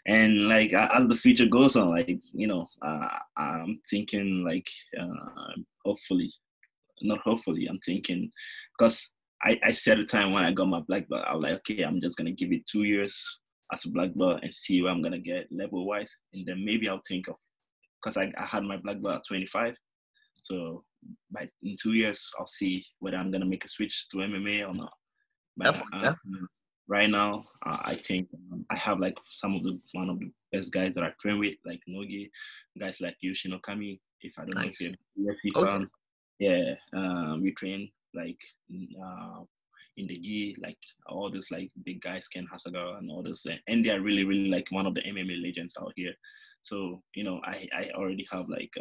Speaker 4: and like as the future goes on, like I'm thinking like hopefully, not hopefully, I'm thinking because I set a time when I got my black belt. I was like, okay, I'm just gonna give it 2 years as a black belt and see where I'm gonna get level wise, and then maybe I'll think of because I had my black belt at 25, so in 2 years I'll see whether I'm gonna make a switch to MMA or not. But right now, I think I have like one of the best guys that I train with, like Nogi, guys like Yoshino Kami. If I don't know if you're UFC fan, yeah, we train like in the gi, like all those like big guys, Ken Hasaga and all those, and they are really, really like one of the MMA legends out here. So I already have like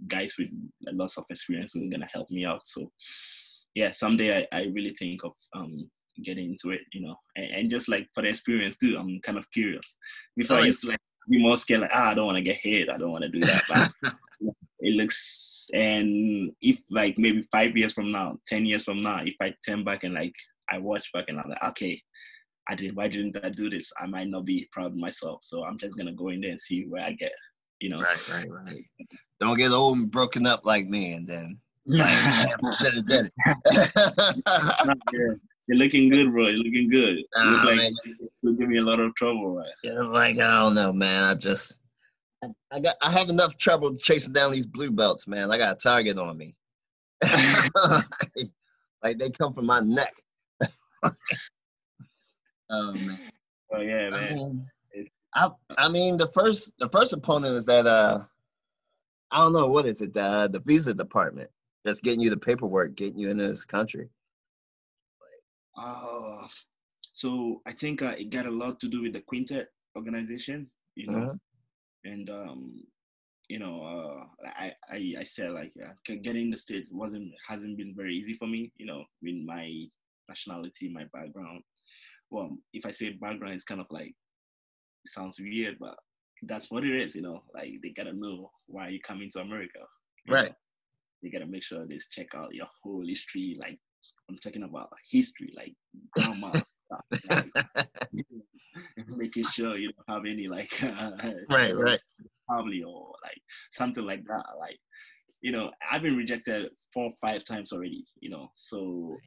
Speaker 4: guys with lots of experience who are gonna help me out. So yeah, someday I really think of getting into it, and just like for the experience too, I'm kind of curious. Before I used to like be more scared, like I don't want to get hit, I don't want to do that. But it looks, and if like maybe 5 years from now, 10 years from now, if I turn back and like I watch back and I'm like, okay, why didn't I do this? I might not be proud of myself. So I'm just gonna go in there and see where I get,
Speaker 5: Right. Don't get old and broken up like me, and then should have did it.
Speaker 4: You're looking good, bro. You're looking good. You look like
Speaker 5: man.
Speaker 4: you'll give me a lot of trouble, right?
Speaker 5: Yeah, like I don't know, man. I have enough trouble chasing down these blue belts, man. I got a target on me. Like they come from my neck. Oh man.
Speaker 4: Oh yeah, man.
Speaker 5: I mean the first opponent is that I don't know, what is it, the visa department that's getting you the paperwork, getting you into this country.
Speaker 4: So I think it got a lot to do with the Quintet organization, and I said like getting the state hasn't been very easy for me, with my nationality, my background. Well, if I say background, it's kind of like, it sounds weird, but that's what it is, like they gotta know why you coming to America.
Speaker 5: Right.
Speaker 4: They gotta make sure they check out your whole history. Like I'm talking about history, like grandma, stuff, like making sure you don't have any like
Speaker 5: Right,
Speaker 4: terrorist
Speaker 5: right.
Speaker 4: family or like something like that. Like, I've been rejected 4 or 5 times already, so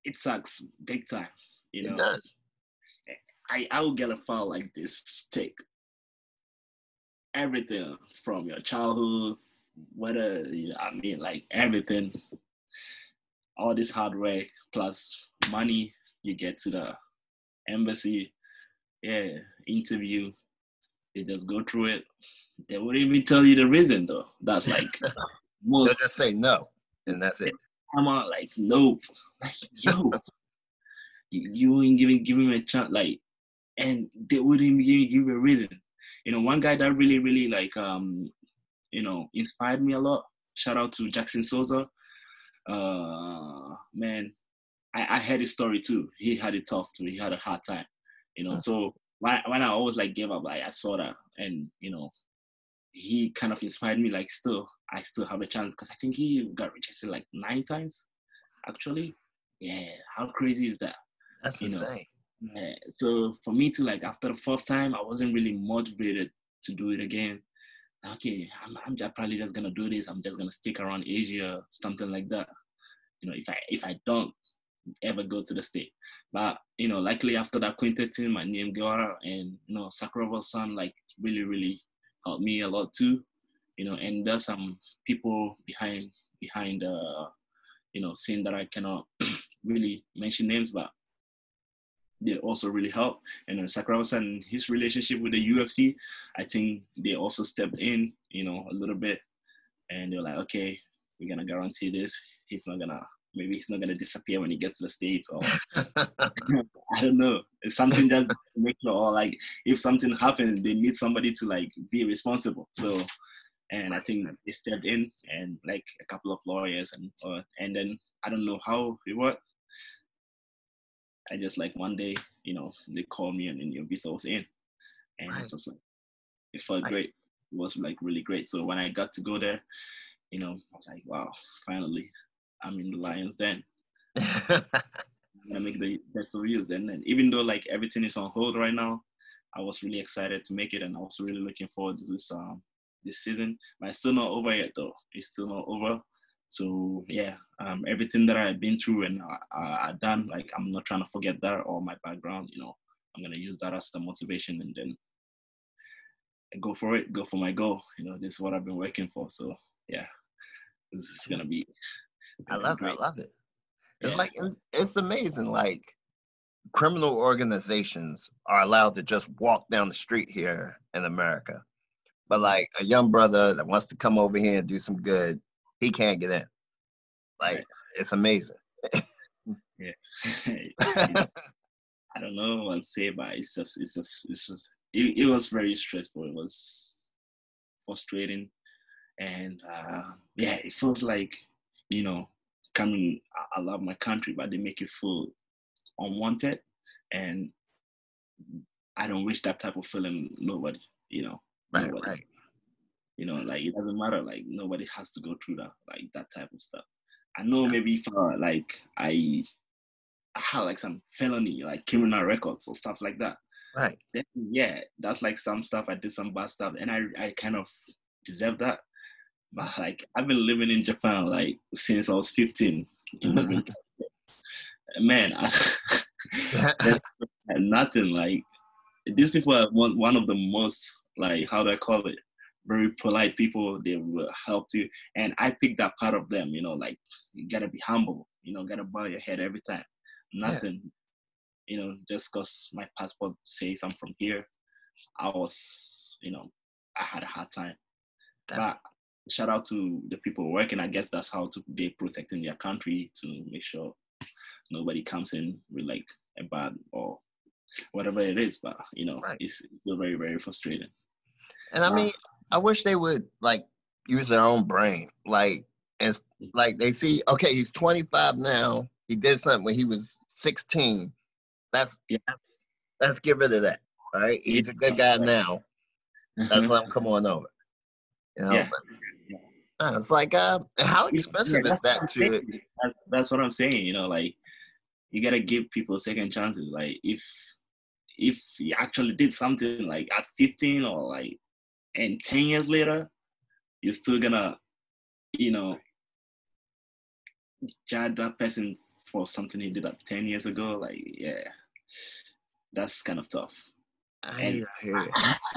Speaker 4: it sucks big time, you
Speaker 5: It
Speaker 4: know.
Speaker 5: does.
Speaker 4: I will get a file like this, take everything from your childhood, whether I mean like everything, all this hard work plus money you get to the embassy, yeah, interview, they just go through it. They wouldn't even tell you the reason though. That's like
Speaker 5: They'll
Speaker 4: most
Speaker 5: just say no, and that's it.
Speaker 4: I'm out like nope. Like yo, you ain't even giving me a chance. Like, and they wouldn't even give you a reason. One guy that really, really like inspired me a lot. Shout out to Jackson Souza. Man, I heard his story too. He had it tough too. He had a hard time. So when I always like gave up, like I saw that, and he kind of inspired me. Like I still have a chance because I think he got rejected like 9 times actually. Yeah, how crazy is that?
Speaker 5: That's
Speaker 4: You know.
Speaker 5: insane.
Speaker 4: Yeah. So for me to like after the fourth time, I wasn't really motivated to do it again. Okay, I'm just probably just gonna do this. I'm just gonna stick around Asia, something like that. If I don't ever go to the state, but likely after that quintet team, my name Guara and Sakurava's son like really really helped me a lot too. And there's some people behind seeing that I cannot really mention names, but they also really help. And Sakuraba and his relationship with the UFC, I think they also stepped in, a little bit. And they're like, okay, we're gonna guarantee this. Maybe he's not gonna disappear when he gets to the States, or I don't know. It's something that make sure, or like if something happens, they need somebody to like be responsible. So, and I think they stepped in, and like a couple of lawyers, and then I don't know how it worked. I just like one day, they called me and then your visa was in. And
Speaker 5: Right.
Speaker 4: it's just like, it felt
Speaker 5: Right.
Speaker 4: great. It was like really great. So when I got to go there, I was like, wow, finally, I'm in the Lions Den. I'm gonna make the best of use. And even though like everything is on hold right now, I was really excited to make it, and I was really looking forward to this season. But it's still not over yet, though. It's still not over. So yeah, everything that I've been through and I've done, like I'm not trying to forget that or my background. I'm gonna use that as the motivation, and then go for it, go for my goal. This is what I've been working for. So yeah, this is gonna be
Speaker 5: I love it. I
Speaker 4: great.
Speaker 5: love it. It's
Speaker 4: Yeah.
Speaker 5: like it's amazing. Like criminal organizations are allowed to just walk down the street here in America, but like a young brother that wants to come over here and do some good, he can't get in. Like
Speaker 4: Right.
Speaker 5: it's amazing.
Speaker 4: Yeah. I don't know what to say, but it was very stressful. It was frustrating, and yeah, it feels like coming. I love my country, but they make you feel unwanted, and I don't wish that type of feeling nobody.
Speaker 5: Right,
Speaker 4: Nobody.
Speaker 5: right.
Speaker 4: Like it doesn't matter. Like nobody has to go through that, like that type of stuff. I know
Speaker 5: Yeah.
Speaker 4: maybe if like I had like some felony, like criminal records or stuff like that,
Speaker 5: Right.
Speaker 4: then yeah, that's like some stuff. I did some bad stuff, and I kind of deserve that. But like I've been living in Japan like since I was 15. Man, there's nothing like these people are one of the most like how do I call it? Very polite people. They will help you, and I picked that part of them. Like you gotta be humble. Gotta bow your head every time.
Speaker 5: Yeah.
Speaker 4: Nothing. Just because my passport says I'm from here, I was, I had a hard time. But shout out to the people working. I guess that's how they protecting their country to make sure nobody comes in with like a bad or whatever it is. But
Speaker 5: Right.
Speaker 4: it's still very very frustrating.
Speaker 5: And I mean, I wish they would like use their own brain. Like, and like they see, okay, he's 25 now. He did something when he was 16. Let's
Speaker 4: Yeah.
Speaker 5: let's get rid of that. All right, he's a good guy now. Let's let him come on over.
Speaker 4: Yeah.
Speaker 5: But it's like, how expensive is that to?
Speaker 4: That's what I'm saying. Like you gotta give people second chances. Like if you actually did something like at 15 or like and 10 years later, you're still gonna, you know, judge that person for something he did 10 years ago. Like, yeah, that's kind of tough. And
Speaker 5: I hear you.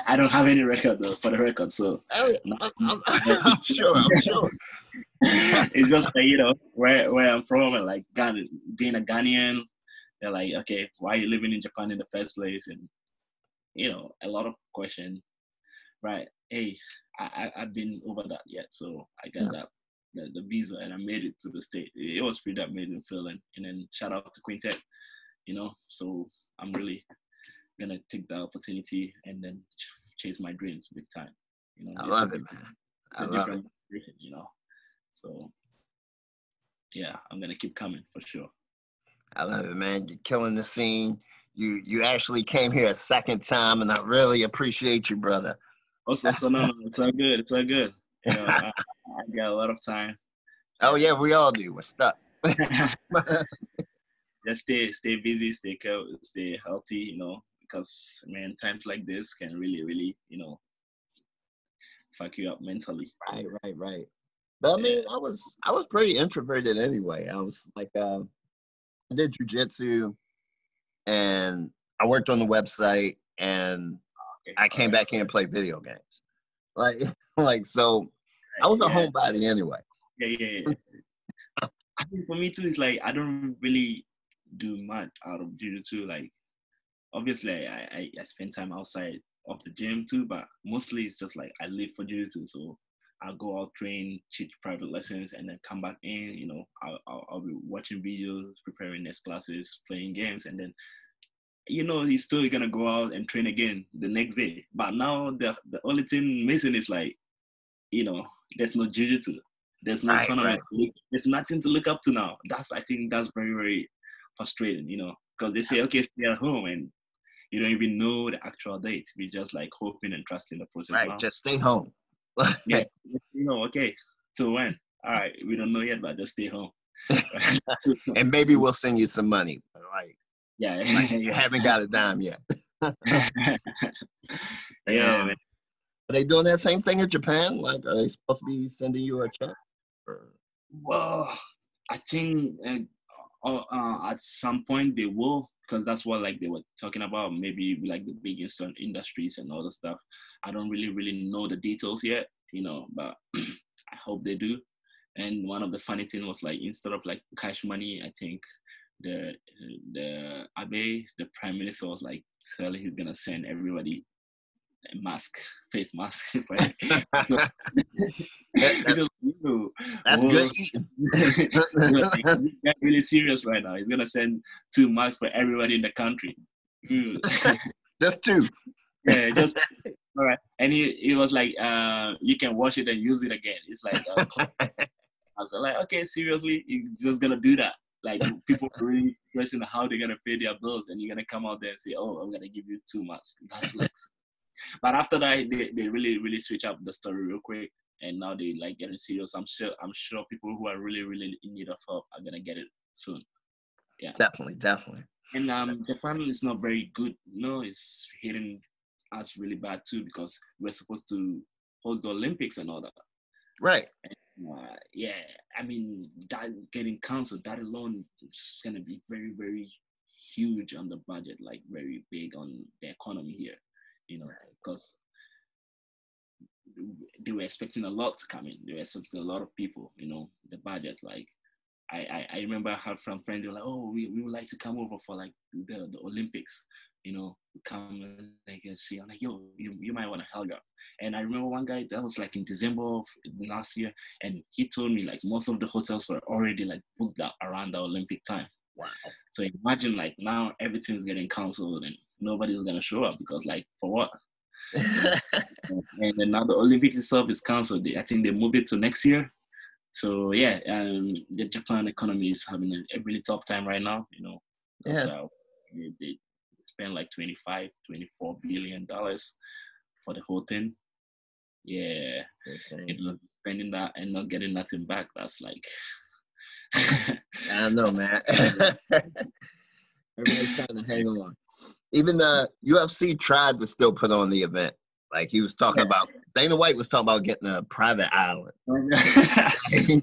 Speaker 4: I don't have any record though, for the record. So
Speaker 5: Oh, yeah, I'm sure. I'm sure.
Speaker 4: it's just like, you know, where I'm from and like Ghana, being a Ghanaian, they're like, okay, why are you living in Japan in the first place? And you know, a lot of question, right? Hey, I've been over that yet, so I got
Speaker 5: Yeah.
Speaker 4: that the visa and I made it to the state. It was free that made me feeling, and then shout out to Quintet, you know. So I'm really gonna take the opportunity and then chase my dreams big time. You know,
Speaker 5: I
Speaker 4: it's a
Speaker 5: love it,
Speaker 4: different,
Speaker 5: man.
Speaker 4: it's
Speaker 5: I
Speaker 4: a
Speaker 5: love it.
Speaker 4: different vision, you know. So yeah, I'm gonna keep coming for sure.
Speaker 5: I love it, man. You're killing the scene. You actually came here a second time, and I really appreciate you, brother.
Speaker 4: Also, so no, it's all good. It's all good. You know, I got a lot of time.
Speaker 5: Oh yeah, we all do. We're stuck.
Speaker 4: Just stay busy, stay healthy. You know, because man, times like this can really, you know, fuck you up mentally.
Speaker 5: Right. But I mean, I was pretty introverted anyway. I was like, I did jujitsu, and I worked on the website, and
Speaker 4: Okay,
Speaker 5: I came back here and played video games. Like, like so, I was a
Speaker 4: yeah,
Speaker 5: homebody anyway.
Speaker 4: yeah. I think for me too, it's like I don't really do much out of jiu-jitsu. Like obviously, I spend time outside of the gym too, but mostly it's just like I live for jiu-jitsu. So I'll go out, train, teach private lessons, and then come back in. You know, I'll be watching videos, preparing next classes, playing games, and then you know he's still gonna go out and train again the next day. But now the only thing missing is like, you know, there's no jiu-jitsu, there's no
Speaker 5: Right.
Speaker 4: tournament, there's nothing to look up to now. I think that's very frustrating, you know, because they say okay, stay at home and you don't even know the actual date. We just like hoping and trusting the process
Speaker 5: Right.
Speaker 4: now.
Speaker 5: Just stay home.
Speaker 4: Yeah, you know, okay, so when? All right, we don't know yet, but just stay home.
Speaker 5: And maybe we'll send you some money. Like,
Speaker 4: Yeah,
Speaker 5: I haven't got a dime yet.
Speaker 4: yeah, man.
Speaker 5: Are they doing that same thing in Japan? Like, are they supposed to be sending you a check? Or...
Speaker 4: Well, I think at some point they will, because that's what like they were talking about. Maybe like the big industries and all the stuff. I don't really know the details yet, you know, but I hope they do. And one of the funny thing was like instead of like cash money, I think the Abe, the prime minister, was like telling he's gonna send everybody a mask, face mask, right? It was,
Speaker 5: That's good eating.
Speaker 4: He's really serious right now. He's gonna send 2 masks for everybody in the country.
Speaker 5: Just 2.
Speaker 4: Yeah, just all right. And he was like, you can wash it and use it again. It's like, I was like, okay, seriously, you're just gonna do that? Like people are really questioning how they're gonna pay their bills, and you're gonna come out there and say, oh, I'm gonna give you 2 masks. That's like, but after that, they really switch up the story real quick, and now they like getting serious. I'm sure people who are really in need of help are gonna get it soon. Yeah,
Speaker 5: Definitely.
Speaker 4: and Japan is not very good. No, it's hitting us really bad too because we're supposed to host the Olympics and all that.
Speaker 5: Right.
Speaker 4: Yeah, I mean that getting cancelled, that alone is gonna be very huge on the budget, like very big on the economy here, you know, because they were expecting a lot to come in. They were expecting a lot of people, you know, the budget. Like I remember I had from friends, they were like, oh, we would like to come over for like the Olympics, you know, come and like see. I'm like, yo, you might want to help out. And I remember one guy that was like in December of last year, and he told me like most of the hotels were already like booked out around the Olympic time.
Speaker 5: Wow.
Speaker 4: So imagine like now everything's getting canceled and nobody's gonna show up because like for what? And then now the Olympics itself is canceled. I think they moved it to next year. So yeah, the Japan economy is having a really tough time right now. You know, because they spend like 24 billion dollars for the whole thing. Yeah, you know, spending that and not getting nothing back. That's like
Speaker 5: I know, man. Everybody's trying to hang on. Even the UFC tried to still put on the event. Like he was talking about, Dana White was talking about getting a private island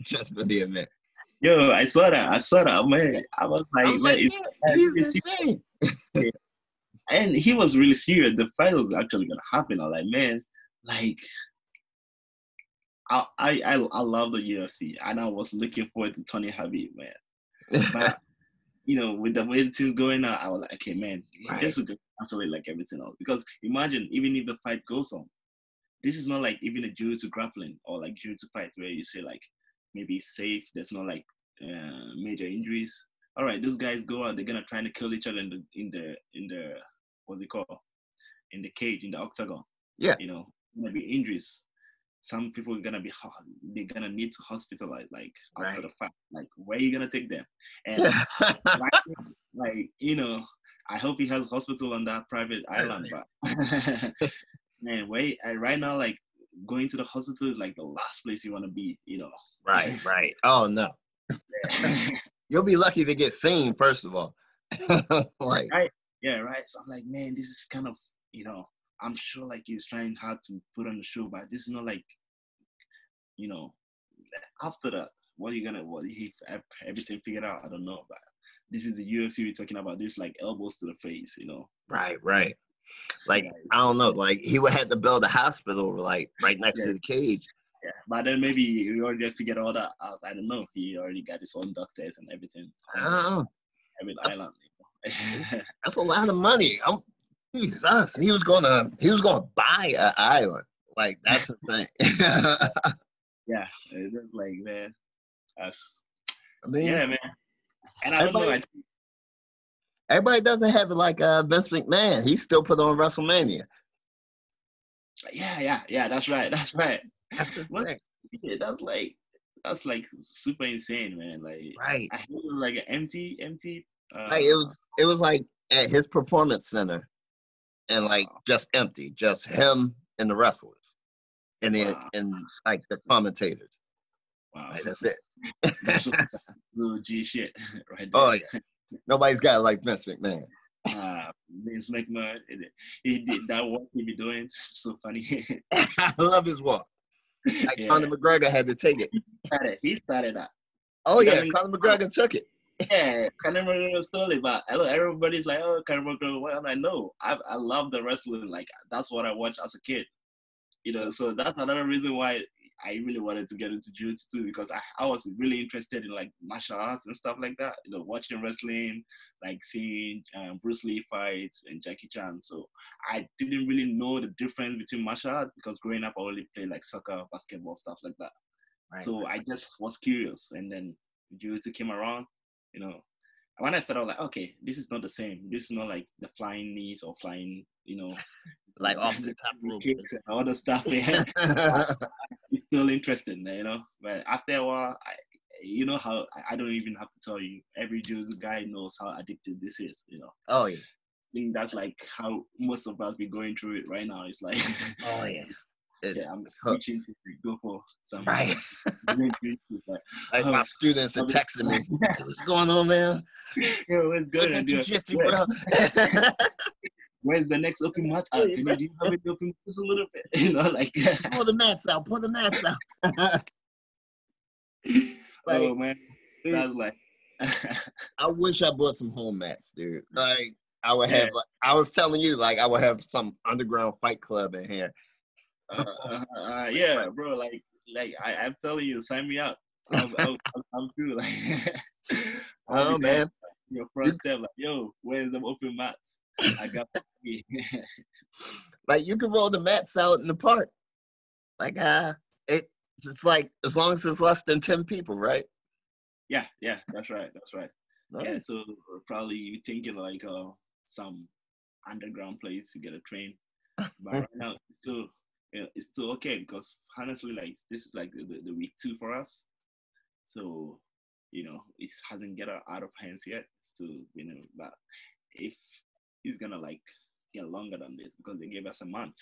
Speaker 5: just for the event.
Speaker 4: Yo, I saw that. Man, I was like, man,
Speaker 5: he's insane.
Speaker 4: And he was really serious. The fight was actually gonna happen. I'm like, man, like I love the UFC, and I was looking forward to Tony Habib, man. But with the way things going on, I was like, okay, man, this would just cancel it like everything else. Because imagine, even if the fight goes on, this is not like even a jiu-jitsu grappling or like jiu-jitsu fight where you say like maybe it's safe. There's no like major injuries. All right, those guys go out, they're gonna try to kill each other in the what's it called, in the cage, in the octagon.
Speaker 5: Yeah,
Speaker 4: gonna be injuries. Some people are gonna be, they're gonna need to hospitalize like after the fight. Like, where are you gonna take them? And like I hope he has hospital on that private island, but man, right now, like going to the hospital is like the last place you want to be.
Speaker 5: Right. Oh no. You'll be lucky to get seen, first of all.
Speaker 4: Right. Yeah, right. So I'm like, man, this is kind of, I'm sure like he's trying hard to put on the show, but this is not like, after that, what he everything figured out, I don't know. But this is the UFC we're talking about. This like elbows to the face,
Speaker 5: Right. Like, I don't know, like he would have to build a hospital like right next to the cage.
Speaker 4: Yeah, but then maybe he already figured all that out. I don't know. He already got his own doctors and everything. Every island.
Speaker 5: That's a lot of money. Jesus, he was gonna buy an island. Like, that's insane.
Speaker 4: Yeah, it's just like, man,
Speaker 5: man.
Speaker 4: And I don't know.
Speaker 5: Everybody doesn't have it like Vince McMahon. He still put on WrestleMania.
Speaker 4: Yeah. That's right.
Speaker 5: That's insane.
Speaker 4: That's like super insane, man. Like,
Speaker 5: right.
Speaker 4: I heard it was like an empty.
Speaker 5: Like it was like at his performance center, and like just empty, just him and the wrestlers, and like the commentators.
Speaker 4: Wow,
Speaker 5: like, that's it.
Speaker 4: That's little G shit right there.
Speaker 5: Oh yeah, nobody's got it like Vince McMahon.
Speaker 4: Vince McMahon, he did that walk he be doing. So funny.
Speaker 5: I love his walk. Like Conor McGregor had to take it.
Speaker 4: He started that.
Speaker 5: Oh yeah, Conor McGregor took it.
Speaker 4: Yeah, Conor McGregor stole it, but everybody's like, oh, Conor McGregor. Well, I'm like, no, I love the wrestling. Like, that's what I watched as a kid. So that's another reason why I really wanted to get into jiu-jitsu, because I was really interested in like martial arts and stuff like that. Watching wrestling, like seeing Bruce Lee fights and Jackie Chan. So I didn't really know the difference between martial arts, because growing up I only played like soccer, basketball, stuff like that. Right. So I just was curious, and then jiu-jitsu came around. When I started, I was like, okay, this is not the same. This is not like the flying knees or flying,
Speaker 5: like off the top rope
Speaker 4: kicks and all the stuff. Yeah. It's still interesting, But after a while, how I don't even have to tell you. Every jiu-jitsu guy knows how addictive this is.
Speaker 5: Oh yeah.
Speaker 4: I think that's like how most of us be going through it right now. It's like,
Speaker 5: oh yeah.
Speaker 4: I'm reaching to go for some.
Speaker 5: Right. Like my students are texting me. Hey, what's going on, man?
Speaker 4: Yo, what's good?
Speaker 5: Bro?
Speaker 4: Where's the next open mat out? Can you have it open just a little bit? Like
Speaker 5: pull the mats out.
Speaker 4: Oh man, that's like.
Speaker 5: I wish I bought some home mats, dude. Like I would have. I was telling you, like I would have some underground fight club in here.
Speaker 4: Yeah, bro. Like I'm telling you, sign me up. I'm through. Like,
Speaker 5: oh man,
Speaker 4: your first step, like, yo, where's the open mats? I got
Speaker 5: like you can roll the mats out in the park. Like it's like as long as it's less than 10 people, right?
Speaker 4: Yeah, that's right.
Speaker 5: Nice.
Speaker 4: Yeah, so we're probably thinking like some underground place to get a train. But right now it's still okay, because honestly, like this is like the week 2 for us. So, it hasn't get out of hands yet. Still, but if it's gonna like get longer than this, because they gave us a month.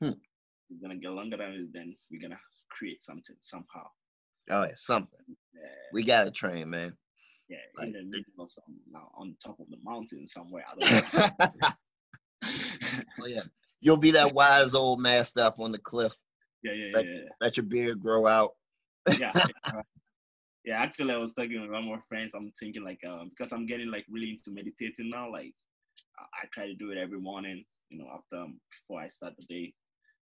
Speaker 4: It's gonna get longer than this, then we're gonna create something somehow.
Speaker 5: Oh yeah, something.
Speaker 4: Yeah,
Speaker 5: We got to train, man.
Speaker 4: yeah, in
Speaker 5: Like,
Speaker 4: the middle of some, now on top of the mountain somewhere. I don't know.
Speaker 5: oh yeah, you'll be that wise old master up on the cliff.
Speaker 4: Yeah, yeah,
Speaker 5: Let,
Speaker 4: yeah, yeah.
Speaker 5: let your beard grow out.
Speaker 4: Yeah, yeah. Yeah, actually, I was talking with one more friends. I'm thinking like, because I'm getting like really into meditating now. Like, I try to do it every morning. After before I start the day,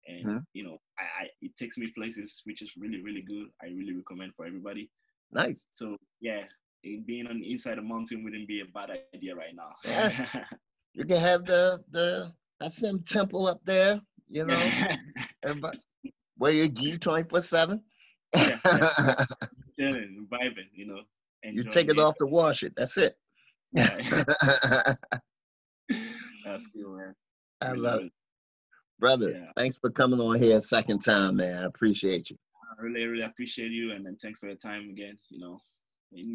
Speaker 4: and
Speaker 5: Mhm.
Speaker 4: I it takes me places which is really really good. I really recommend for everybody.
Speaker 5: Nice.
Speaker 4: So yeah, being on inside a mountain wouldn't be a bad idea right now.
Speaker 5: Yeah, you can have the Haisam temple up there. You know,
Speaker 4: Yeah,
Speaker 5: everybody wear your gi 24/7.
Speaker 4: yeah, yeah. Chilling, vibing,
Speaker 5: You take
Speaker 4: enjoying
Speaker 5: it
Speaker 4: it.
Speaker 5: off to wash it. That's it.
Speaker 4: Yeah, that's cool, man.
Speaker 5: I
Speaker 4: Really,
Speaker 5: love it.
Speaker 4: really,
Speaker 5: Brother,
Speaker 4: yeah.
Speaker 5: thanks for coming on here a second time, man. I appreciate you.
Speaker 4: I really, really appreciate you, and then thanks for your time again. And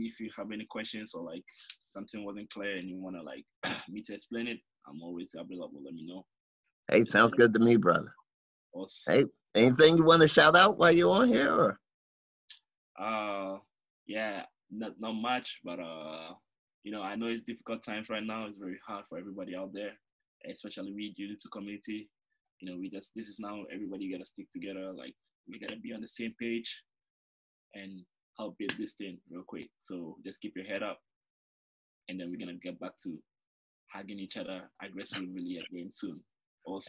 Speaker 4: if you have any questions or like something wasn't clear and you wanna like me to explain it, I'm always available. Let me know.
Speaker 5: Hey,
Speaker 4: Just
Speaker 5: sounds
Speaker 4: let me
Speaker 5: good to me, brother.
Speaker 4: know.
Speaker 5: Hey, anything you want to shout out while you're on here? Or?
Speaker 4: Uh, yeah, not much, but I know it's difficult times right now. It's very hard for everybody out there, especially we due to community. We just this is now everybody gotta stick together. Like we gotta be on the same page and help build this thing real quick. So just keep your head up, and then we're gonna get back to hugging each other aggressively again soon. Us,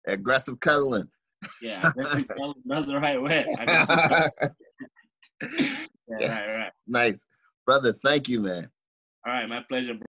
Speaker 5: Aggressive cuddling.
Speaker 4: yeah, aggressive. That's the right word. Aggressive. Yeah,
Speaker 5: Yeah,
Speaker 4: right, right.
Speaker 5: nice. Brother, thank you, man.
Speaker 4: All right, my pleasure, bro.